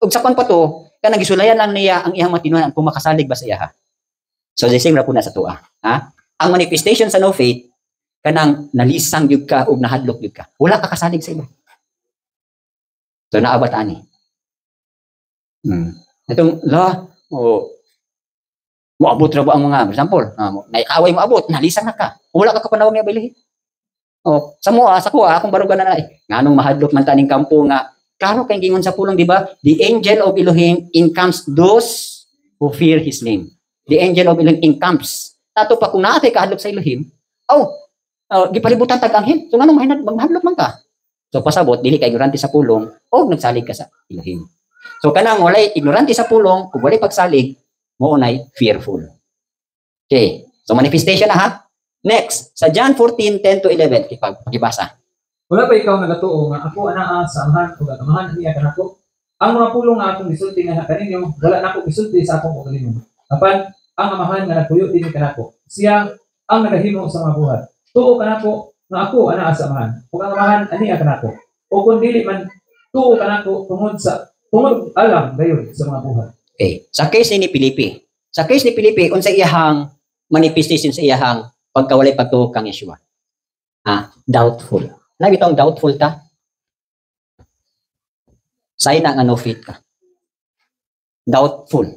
Ug sakon pa to, kanang gisulayan lang niya ang iyang matinuan kung makasalig ba sa iya ha. So the same ra po na sa tuwa, ha? Ang manifestation sa no faith kanang nalisang gyud ka ug nahadlok gyud ka. Wala ka kasalig sa iba. So naabot ani. Itong la Moabot ra ba ang mga, for example, naikaway mo abot, nalisan na ka. Wala ka kapanawang nga bilhin. Oh, sa kuha, akong barugan na nganong mahadlok man taning kampo nga, klaro kay gingon sa pulong, di ba? The angel of Elohim encamps those who fear his name. The angel of Elohim encamps. Tato pa kung naatay kahadlok sa Elohim, gipalibutan tag-anghel. So nganong mahadlok man ka? So pasabot, dili ka ignorante sa pulong, o nagsalig ka sa Elohim. So kanang walay ignorante sa pulong, kung walay pagsalig, mo unay fearful. Okay. So manifestation na ha. Next, sa John 14:10 to 11, pakibasa. Wala pa ikaw nagatuo nga ako anaa sa amahan ug amahan niya kanako. Ang mga pulong nga akong gisulti nga kaninyo, wala na ako gisulti sa akong ugalingon. Apan ang amahan nga nagpuyo dinhi kanako, siya ang nagahimo sa mga buhat. Tuo kanako nga ako anaa sa amahan, ug ang amahan aniya kanako. O kung dili man tuo kanako tungod alam dayon sa mga buhat. Okay. Sa case ni Filipe. Sa case ni Filipe, unsa iyahang manifestation sa iyahang pagkawalay pagtuo kang Yeshua? Doubtful. Lagi tong doubtful ka. Say na nga no faith ka. Doubtful.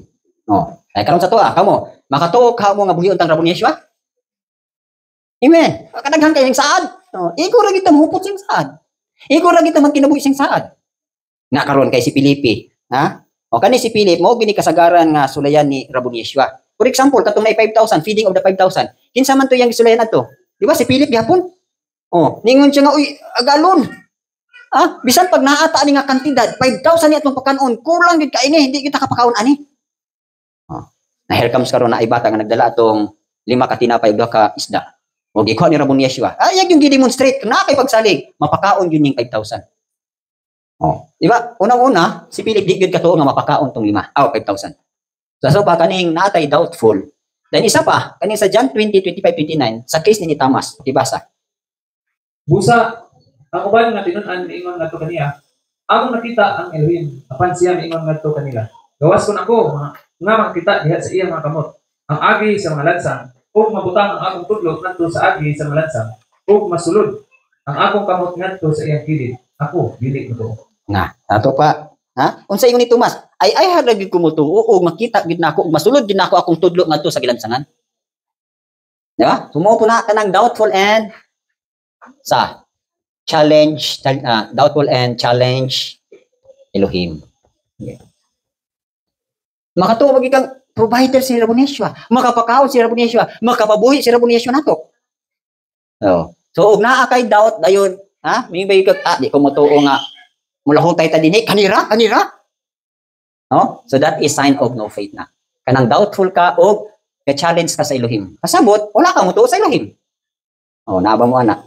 Ay karon sa tuwa, kamo, makatuo ka mo nga buhi untang rabon Yeshua? Amen. Kadaghan kay sing saad. Iko ra kita mahupot sing saad. Iko ra kita magkinabuhi sing saad. Na karon kay si Filipe, o kani si Philip mo gini kasagaran nga sulayan ni Rabon Yeshua. For example, katong may 5,000, feeding of the 5,000. Kinsa man to yang sulayan ato? Di ba si Philip gihapon? Ningon siya nga uy, agalon. Bisan pag naata ani nga kantidad, 5,000 ni atong pakanon, kulang gid kaini, hindi kita kapakaon ani. Na here comes karon na ay bata nga nagdala atong 5 ka tinapay ug 2 ka isda. O gikuha ni Rabon Yeshua. Yan yung gi-demonstrate na kay pagsalig, mapakaon yun yung 5,000. Di ba? Unang-una, si Philip di gyud katuo nga mapakaon tong 5,000. So pa kaning natay doubtful. Then isa pa, kaning sa John 20:25-29 sa case ni Thomas, ibasa. Busa ang uban nga tinun-an ingon ngadto kaniya, akong nakita ang Elohim, apan siya ingon ngadto kanila. Gawas ko nako nga makita diha sa iyang mga kamot. Ang agi sa mga lansang, ug mabutang ang akong tudlo ngadto sa agi sa mga lansang, ug masulod ang akong kamot ngadto sa iyang kilid. Ako dili ko. Ato pa. Unsa ingon ni Tomas? Ay haragid ko mo tuo og makita gid nako ug masulod gid nako akong tudlo ngadto sa gilansangan. Di ba? Sumo po na kanang doubtful and doubtful and challenge Elohim. Yeah. Makatuo maging kang provider si Rabon Yeshua, makapakaon si Rabon Yeshua, makapabuhi si Rabon Yeshua nato. So ug naa kay doubt dayon, may bay kag di ko motuo nga mulahutay ta dinhi kanira. So that is sign of no faith na. Kanang doubtful ka og ka-challenge ka sa Elohim. Pasabot wala ka motuo sa Elohim. Naaba mo ana.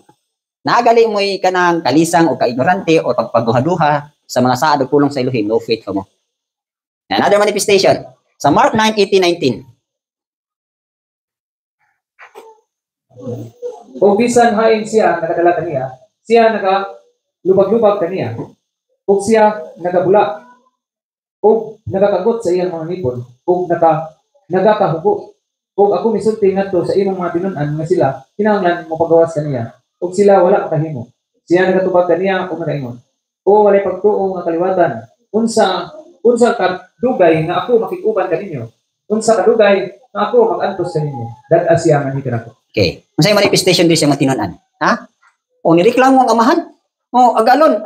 Nagali mo kanang kalisang o ka-ignorante o pagpagduha-duha sa mga saad ug pulong sa Elohim, no faith ka mo. Another manifestation sa Mark 9:18-19. O bisan hain siya nakadala kaniya, siya nagalubag-lubag kaniya, o siya nagabula, o nagakagot sa iyang mga nipon, o nagakahugo, o ako misulti ngadto sa imong mga tinun-an nga sila kinahanglan mo pagawas kaniya, o sila wala makahimo. Siya nagatubag kaniya o nagaingon, o walay pagtuo nga kaliwatan, unsa kadugay nga ako makikuban kaninyo, unsa kadugay nga ako mag-antos kaninyo, dad siya manhikan ako. Okay. Unsay manifestation diri sa mga tinun-an? Nireklamo ang amahan. Agalon,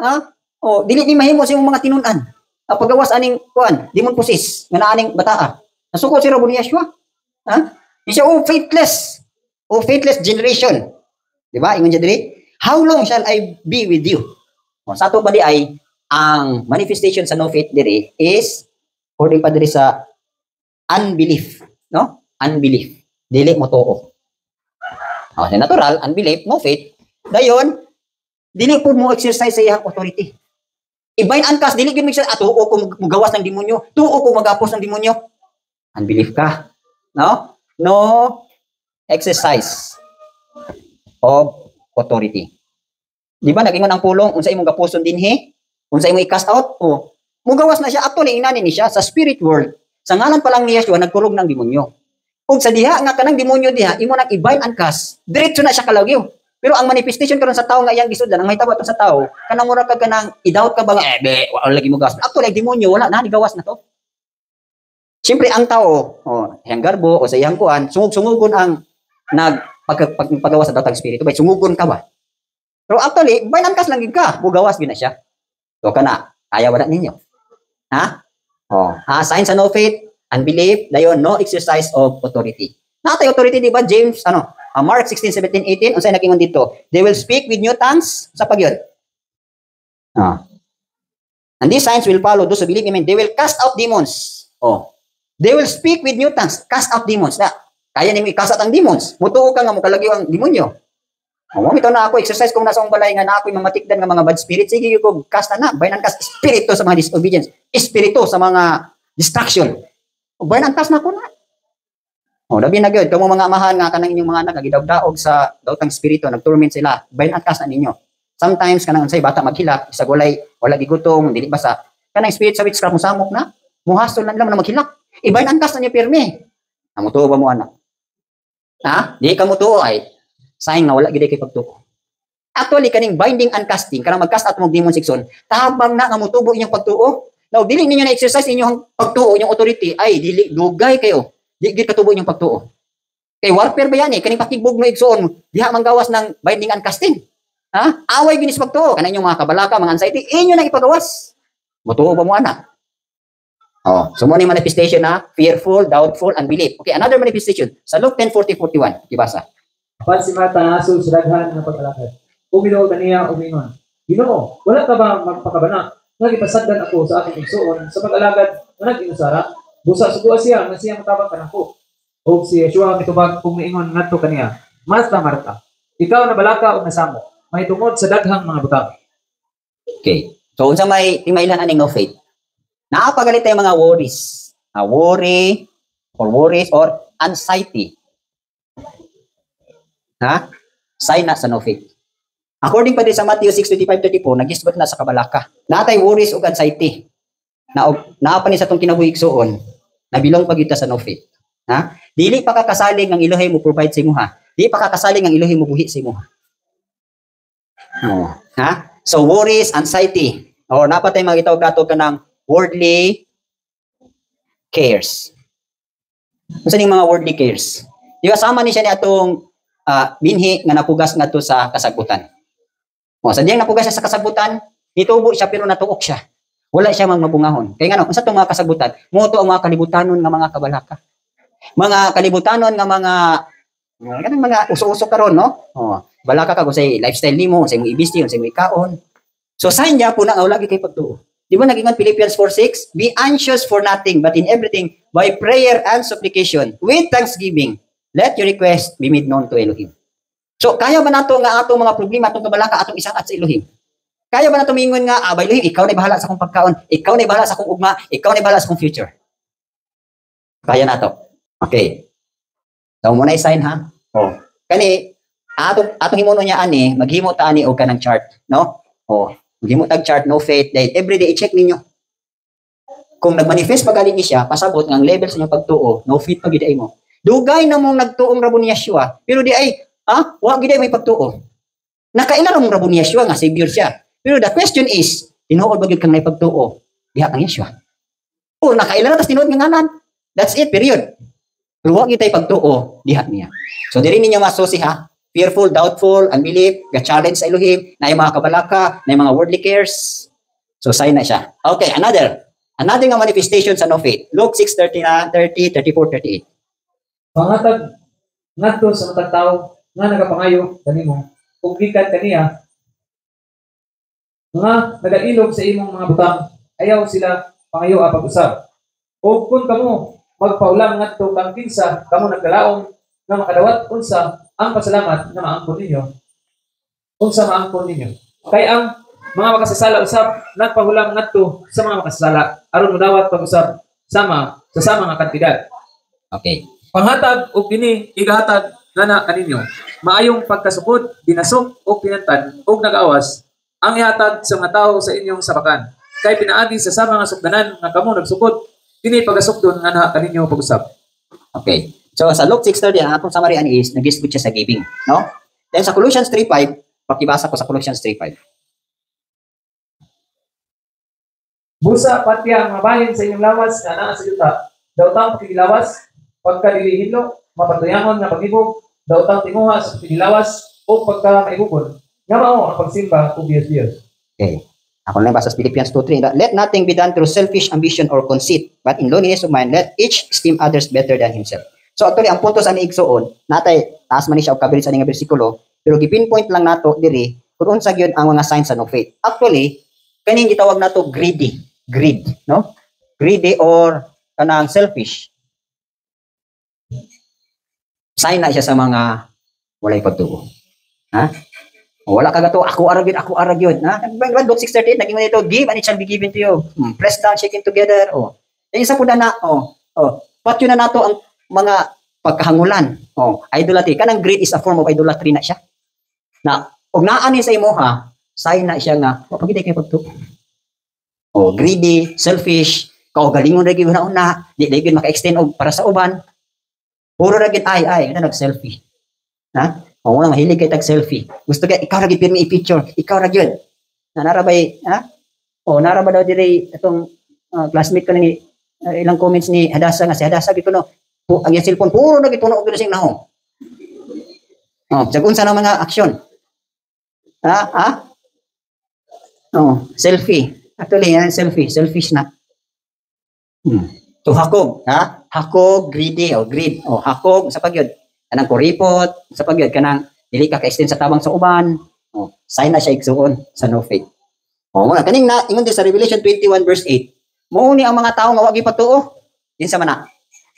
dili ni mahimo sa imong mga tinun-an. Pagawas aning kuan, demon possess, nga naaning bataa. Nasuko si Rabon Yeshua. Siya faithless generation. Di ba? Ingon siya diri, how long shall I be with you? Sa ato pa di ay ang manifestation sa no faith diri is according pa diri sa unbelief, no? Unbelief. Dili mo tuo. Natural, unbelief, no faith. Dayon, dili po mo exercise sa iyang authority. Ibayn ankas, dili gyud sa tuo ko magawas ng demonyo, tuo ko magapos ng demonyo. Unbelief ka. No? No exercise of authority. Di ba nag-ingon ang pulong unsa imong gapuson dinhi? Unsa imong i-cast out? Mugawas na siya actually inani ni siya sa spirit world. Sa ngalan pa lang ni Yeshua nagkurog ng demonyo. Ug sa diha nga kanang demonyo diha imo nang ibayn and cast, diretso na siya kalagyo. Pero ang manifestation karon sa tawo nga iyang gisudlan, ang mahitabo sa tawo, kanang mura ka kanang i-doubt ka ba nga wala lagi mo gawas. Actually demonyo wala na ni gawas na to. Siyempre, ang tao, iyang garbo o sa iyang kuan, sungug-sungugon ang paggawa sa datang spirito. Bay, sungugon ka ba? Pero actually, bainangkas lang gid ka, bugawas gid na siya. So, kana, kaya wala ninyo. Ha? Signs and no faith, unbelief, dayon, no exercise of authority. Natay authority, di ba? James, Mark 16, 17, 18, unsay nakingon dito? They will speak with new tongues. Sa pagyod. And these signs will follow those who believe in me. They will cast out demons. They will speak with new tongues. Cast out demons. Kaya nimo i-cast out ang demons. Mutuo ka nga mo kalagyo ang demonyo. Mito na ako, exercise kung nasa akong balay nga na ako'y mamatikdan nga mga bad spirit. Sige ko, cast na. Bayan ang cast spirito sa mga disobedience. Espiritu sa mga distraction. Bayan ang cast na ako na. Labi na gyud kamo mga amahan nga kanang inyong mga anak nagidawdaog sa daotang spirito, nagtorment sila. Bayan ang cast na ninyo. Sometimes kanang unsay bata maghilak, isa gulay, wala gigutom, dili basa. Kanang spirit sa witchcraft mo samok na, muhasol na nila na maghilak. Ibayan ang cast na niyo pirmi. Amutuo ba mo anak? Di ka mutuo ay sayang na wala gid kay pagtuo. Actually kaning binding and casting kanang mag-cast out mo demon section, tabang na nga mutubo inyong pagtuo. Now dili ninyo na exercise inyong pagtuo, inyong authority ay dili dugay kayo. Di gid katubo inyong pagtuo. Kay warfare ba yan kaning pakigbog no igsoon, diha manggawas ng binding and casting. Away ginis pagtuo kanang inyong mga kabalaka, mga anxiety, inyo na ipagawas. Mutuo ba mo anak? So mo ni manifestation na fearful, doubtful, unbelief. Okay, another manifestation sa Luke 10:40-41. Ibasa. Apan si Marta nasud sa daghan nga pagkalakad. Uminom kaniya umingon. Ginoo, wala ka ba magpakabana? Nagipasagdan ako sa aking igsoon sa pag-alagad nga nag-inusara. Busa sugo siya nga siya matabang kanako. O si Yeshua mitubag kung miingon ngadto kaniya. Marta, Marta, ikaw na balaka o nasamo. May tungod sa daghang mga butang. Okay. So unsa may timailan aning no faith? Naapagalit tayo mga worries. Worry or worries or anxiety. Sign na sa no faith. According pa din sa Matthew 6:25-34, nagisgot na sa kabalaka. Natay worries ug anxiety. Naa pa ni sa tong kinabuhigsoon, nabilong pagita sa no faith. Dili pa kakasalig ang Elohe mo provide sa imuha. Dili pa kakasalig ang Elohe mo buhi sa imuha. So worries, anxiety. Napatay mga gitawag-gatog ka ng worldly cares. Unsa ning mga worldly cares? Di ba sama ni siya ni atong binhi nga napugas ngadto sa kasagutan. Sa diyang napugas siya sa kasagutan, nitubo siya pero natuok siya. Wala siya mabungahon. Kaya nga unsa tong mga kasagutan? Moto ang mga kalibutanon nga mga kabalaka. Mga kalibutanon nga mga uso-uso karon, no? Balaka ka kung say lifestyle nimo, say mo ibisти, say mo ikaon. So sign niya po na wala kay pagtuo. Di ba nag-ingon Philippians 4:6? Be anxious for nothing, but in everything, by prayer and supplication, with thanksgiving, let your request be made known to Elohim. So, kaya ba nato nga atong mga problema, atong kabalaka, atong isaat sa Elohim? Kaya ba nato mingon nga, ba Elohim, ikaw na bahala sa akong pagkaon, ikaw na bahala sa akong ugma, ikaw na bahala sa akong future? Kaya nato. Okay. So, muna i-sign ha? Kani, atong himuno niya ani, maghimo ta ani og kanang chart, no? Maghimo tag chart, no faith, dahil everyday i-check ninyo. Kung nagmanifest pagaling siya, pasabot ng level sa inyong pagtuo, no faith pag giday mo. Dugay na mong nagtuong rabo ni Yeshua, pero di ay, wa giday may pagtuo. Nakailan mong rabo ni Yeshua nga savior siya. Pero the question is, tinuod ba gid kang may pagtuo? Diha kang Yeshua. O nakailan tas tinuod nga ngalan. That's it, period. Pero wa giday pagtuo, diha niya. So diri ninyo masusi ha. Fearful, doubtful, unbelief, challenge sa Elohim, na yung mga kabalaka, na yung mga worldly cares. So, sign na siya. Okay, another nga manifestation sa no faith. Luke 6:30, 34, 38. Pangatag ngadto sa matag tawo nga nagapangayo kanimo ug gikan kaniya nga nagailog sa imong mga butang, ayaw sila pangayo pag-usab. O kung kamo magpaulang ngadto kang kinsa kamo nagkalaom nga makadawat unsa ang pasalamat na maangkon ninyo, unsa maangkon ninyo. Kay ang mga makasasala usab nagpahulang ngadto sa mga makasasala aron modawat pag-usab sama nga kantidad. Okay. Panghatag o kini igahatag ngana kaninyo. Maayong pagkasukod, dinasok o pinantan o nag-awas ang ihatag sa mga tao sa inyong sabakan. Kay pinaagi sa sama nga sukdanan nga kamo nagsukod, kini pagasukdon ngana kaninyo pag-usab. Okay. So sa Luke 6:30 ang atong summary ani is nagisgot siya sa giving, no? Then sa Colossians 3:5, pakibasa ko sa Colossians 3:5. Busa patya ang mabahin sa inyong lawas nga naa sa yuta daw tang pakilawas, pagkadilihilo, mapatuyangon nga pag-ibog, daw tang tinguha sa pakilawas o pagka maibukon. Nga mao ang pagsimba ug Diyos. Okay. Ako na basa sa Philippians 2:3. Let nothing be done through selfish ambition or conceit, but in lowliness of mind, let each esteem others better than himself. So actually, ang punto sa niigsoon, natay, taas man ni siya o kabirit sa nga bersikulo, pero gipinpoint lang nato diri, kung unsa gyud ang mga signs sa no faith. Actually, kaning gitawag nato greedy. Greed, no? Greedy or kanang selfish. Sign na siya sa mga walay pagtuo. Ha? O, wala ka gato, ako arag yun. Ha? Luke 6:38, naging mo nito, give and it shall be given to you. Press down, shaking together. O. Yung isa po na patyo na nato ang mga pagkahangulan. O, idolatry. Kanang greed is a form of idolatry na siya. Na, og naanin sa imo ha, sign na siya nga, pagkita kayo pagtuo. O, greedy, selfish, kaugalingon na gyud una, di gyud maka-extend og para sa uban. Puro ra gyud ay, ito nag-selfie. Ha? O nga mahilig kay tag selfie. Gusto kay ikaw ra gyud pirmi i-picture, ikaw ra gyud. Na narabay, ha? O naraba daw diri atong classmate ko ni ilang comments ni Hadasa nga si Hadasa gid kuno. Ang iyang cellphone puro na gid puno og sing nahong. Oh, sagun sa mga action. Ha? Oh, selfie. Actually, yan selfie, selfish na. So hakog, ha? Hakog, greedy o greed. O hakog sa pagyud. Kanang kuripot, sa pagyud kanang dili ka ka-extend sa tabang sa uban. O, sign na siya igsuon sa no faith. O mo kaning na ingon din sa Revelation 21 verse 8. Mao ni ang mga tawo nga wa gyud patuo. Dinsa man na.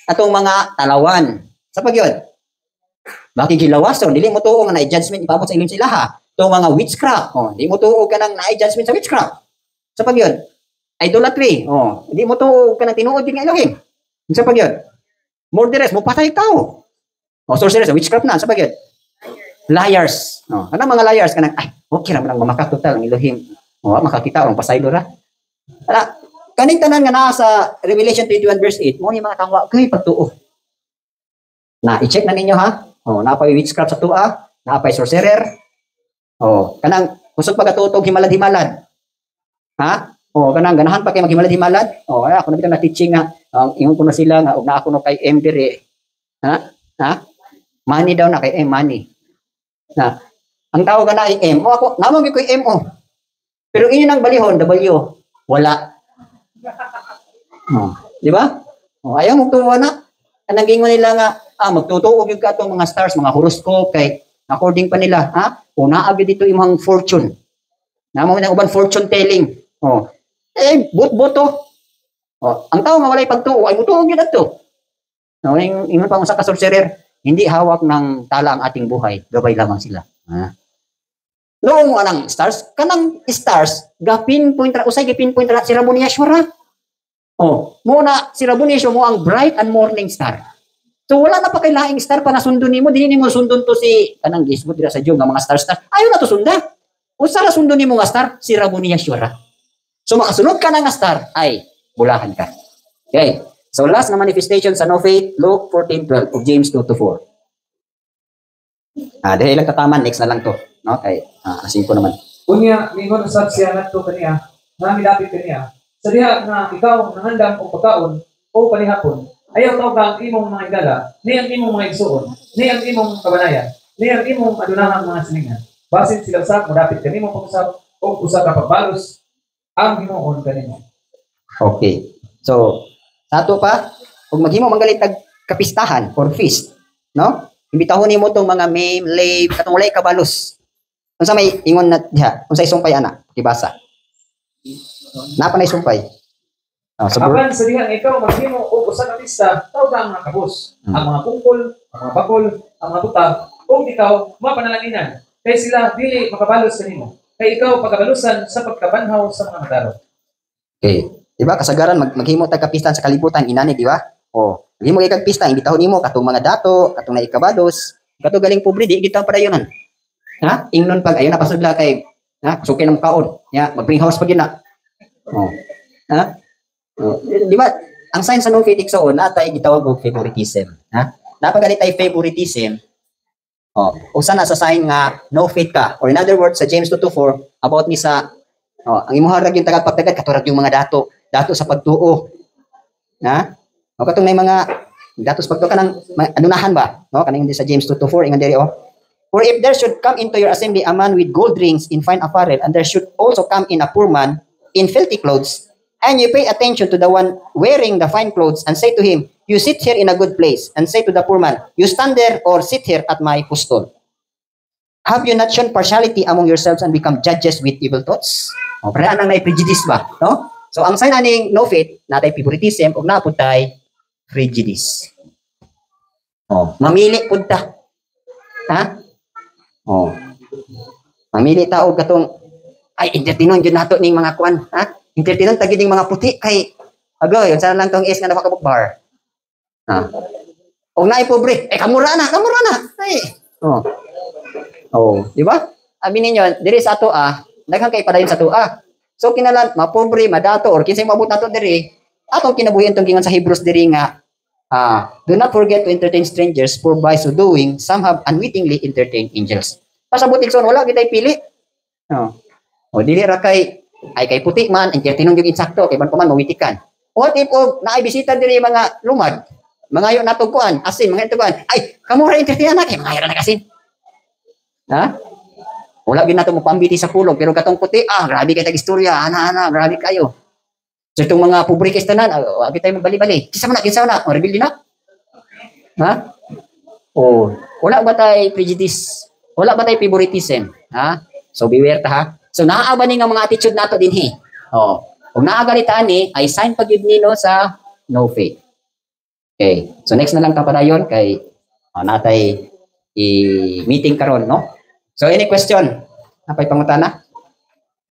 Atong mga talawan. Sa pagyud. Bakit gilawason dili mo tuo nga na judgment ipabot sa ilong sila ha. Tong mga witchcraft. O, di mo tuo kanang na judgment sa witchcraft. Sa pagyud. Idolatry. O, di mo tuo kanang tinuod gyud nga Elohim. Sa pagyud. Murderers mo patay tao. O, sorcerers, witchcraft na, sa bagay. Liars. O, ano mga liars? Kanang, ay, okay naman ang mamakatutal ng Elohim. O, makakita, ang pasaylo ra. Kaning tanan nga naa sa Revelation 21 verse 8, mo ni mga kangwa, kay pagtuo. Na, i-check na ninyo ha. O, napay witchcraft sa tua, napay sorcerer. O, kanang, kusog pagkatutog, himalad-himalad. Ha? O, kanang, ganahan pa kay maghimalad-himalad. O, ako na teaching nga, ingon ko na sila, nga, na ako no kay M. Dire. Ha? Money daw na kay M, money. Na, ang tawag na ay M. O ako, namang ko M, o. Pero inyo nang balihon, W, wala. Di ba? O, ayaw magtuwa na. Anong gingon nila nga, magtutuog yung ka itong mga stars, mga horoscope, kay according pa nila, ha? O, naagad dito imong fortune. Namang na uban fortune telling. O, but-buto. O, ang tao nga walay pagtuo, ay mutuog yun ato. O, ingon pa sa kasorcerer, hindi hawak ng tala ang ating buhay, gabay lamang sila. Noong anang stars, kanang stars, usay gapinpoint ra si Rabboni-Yeshua. Oh, muna si Rabboni-Yeshua mo ang bright and morning star. So wala na pa kay laing star pa nasundon nimo, dili nimo sundon to si kanang gisbot dira sa Diyo nga mga star. Ayo na to sunda. Usa ra sundon nimo nga star si Rabboni-Yeshua. So makasunod ka na nga star, ay bulahan ka. Okay. So last na manifestation sa no faith, Luke 14:12 of James 2-4. Dahil lang tataman, next na lang to. No? Okay, asin ko naman. Unya, mingon usab siya ngadto kaniya, nga milapit kaniya. Sa diha nga ikaw nangandam og pagkaon o panihapon, ayaw tawag ang imong mga igala, ni ang imong mga igsuon, ni ang imong kabanayan, ni ang imong adunahang mga silingan. Basin sila usab modapit kanimo pag-usab o usa ka pagbalos ang Ginoo kanimo. Okay. So, sato pa, kung maghimo manggalit tag kapistahan or feast, no? Imbitahon nimo tong mga meme, lave, katong walay kabalos. Unsa may ingon na diha? Unsa isumpay ana? Dibasa. Napa na isumpay? Apan sa diha ikaw maghimo og usa ka pista, tawag ang mga kabus, ang mga kungkol, ang mga bakol, ang mga buta, ug ikaw mapanalanginan. Kay sila dili makabalos kanimo. Kay ikaw pagkabalusan sa pagkabanhaw sa mga madaro. Okay. Diba kasagaran maghimo tag kapistahan sa kalibutan inani, di ba? Oh, maghimo kay kag pista, imbitahon nimo katong mga dato, katong naikabados, katong galing pobre di kita padayonan. Ha? Ingnon pag ayon na pasudla kay suki ng kaon. Ya, mag-bring house pag yun na. Oh. Ha? Oh. Di ba? Ang sign sa no faith igsoon natay gitawag og favoritism. Ha? Napagalit tay favoritism. Oh, usa na sa sign nga no faith ka. Or in other words sa James 2:4 about ni sa ang imuha ra gyud tagapagtagad katurag yung mga dato sa pagtuo. Ha? O katong may mga datos pagto kanang anunahan ba, no? Kanang hindi sa James 2:4 ingon diri For if there should come into your assembly a man with gold rings in fine apparel, and there should also come in a poor man in filthy clothes, and you pay attention to the one wearing the fine clothes, and say to him, you sit here in a good place, and say to the poor man, you stand there or sit here at my footstool. Have you not shown partiality among yourselves and become judges with evil thoughts? O, para nang may prejudice ba? No? So, ang sign aning no faith, natay favoritism, o napod tay prejudice. O, mamili pud ta. Ha? O, mamili ta og katong, ay, entertainon yun nato ning mga kwan. Ha? Entertainon tagid ning mga puti kay, agoy, yun sana lang tong is nga napakabukbar. Ha? O naay pobre, kamura na. Ay, di ba? Abi ninyo, diri sa ato daghang kay padayon sa ato So kinalan mapobre, madato or kinsay maabot nato diri, atong kinabuhi tong gingon sa Hebrews diri nga do not forget to entertain strangers, for by so doing some have unwittingly entertained angels. Pasabot igsoon wala gitay pili. O dili ra kay puti man entertainon yung insakto kay ban pa man mawitikan. What if naay bisita diri mga lumad, mga yo natong kuan, asin mga ito kuan. Ay, kamo ra entertainan na kay mga ra nagasin. Ha? Wala gyud nato mo pambiti sa kulog pero katong puti, grabe kay tag istorya, ana grabe kayo. So itong mga pobre kay tanan, wag tayo magbali-bali. Kinsa na, reveal din na. Ha? Wala ba tay prejudice? Wala ba tay favoritism? Ha? So beware ta ha. So naa ba ni nga mga attitude nato dinhi? Kung naa galitaan ni ay sign pag yun nino sa no faith. Okay. So next na lang ta padayon kay natay i-meeting karon, no? So any question? Napay pangutana?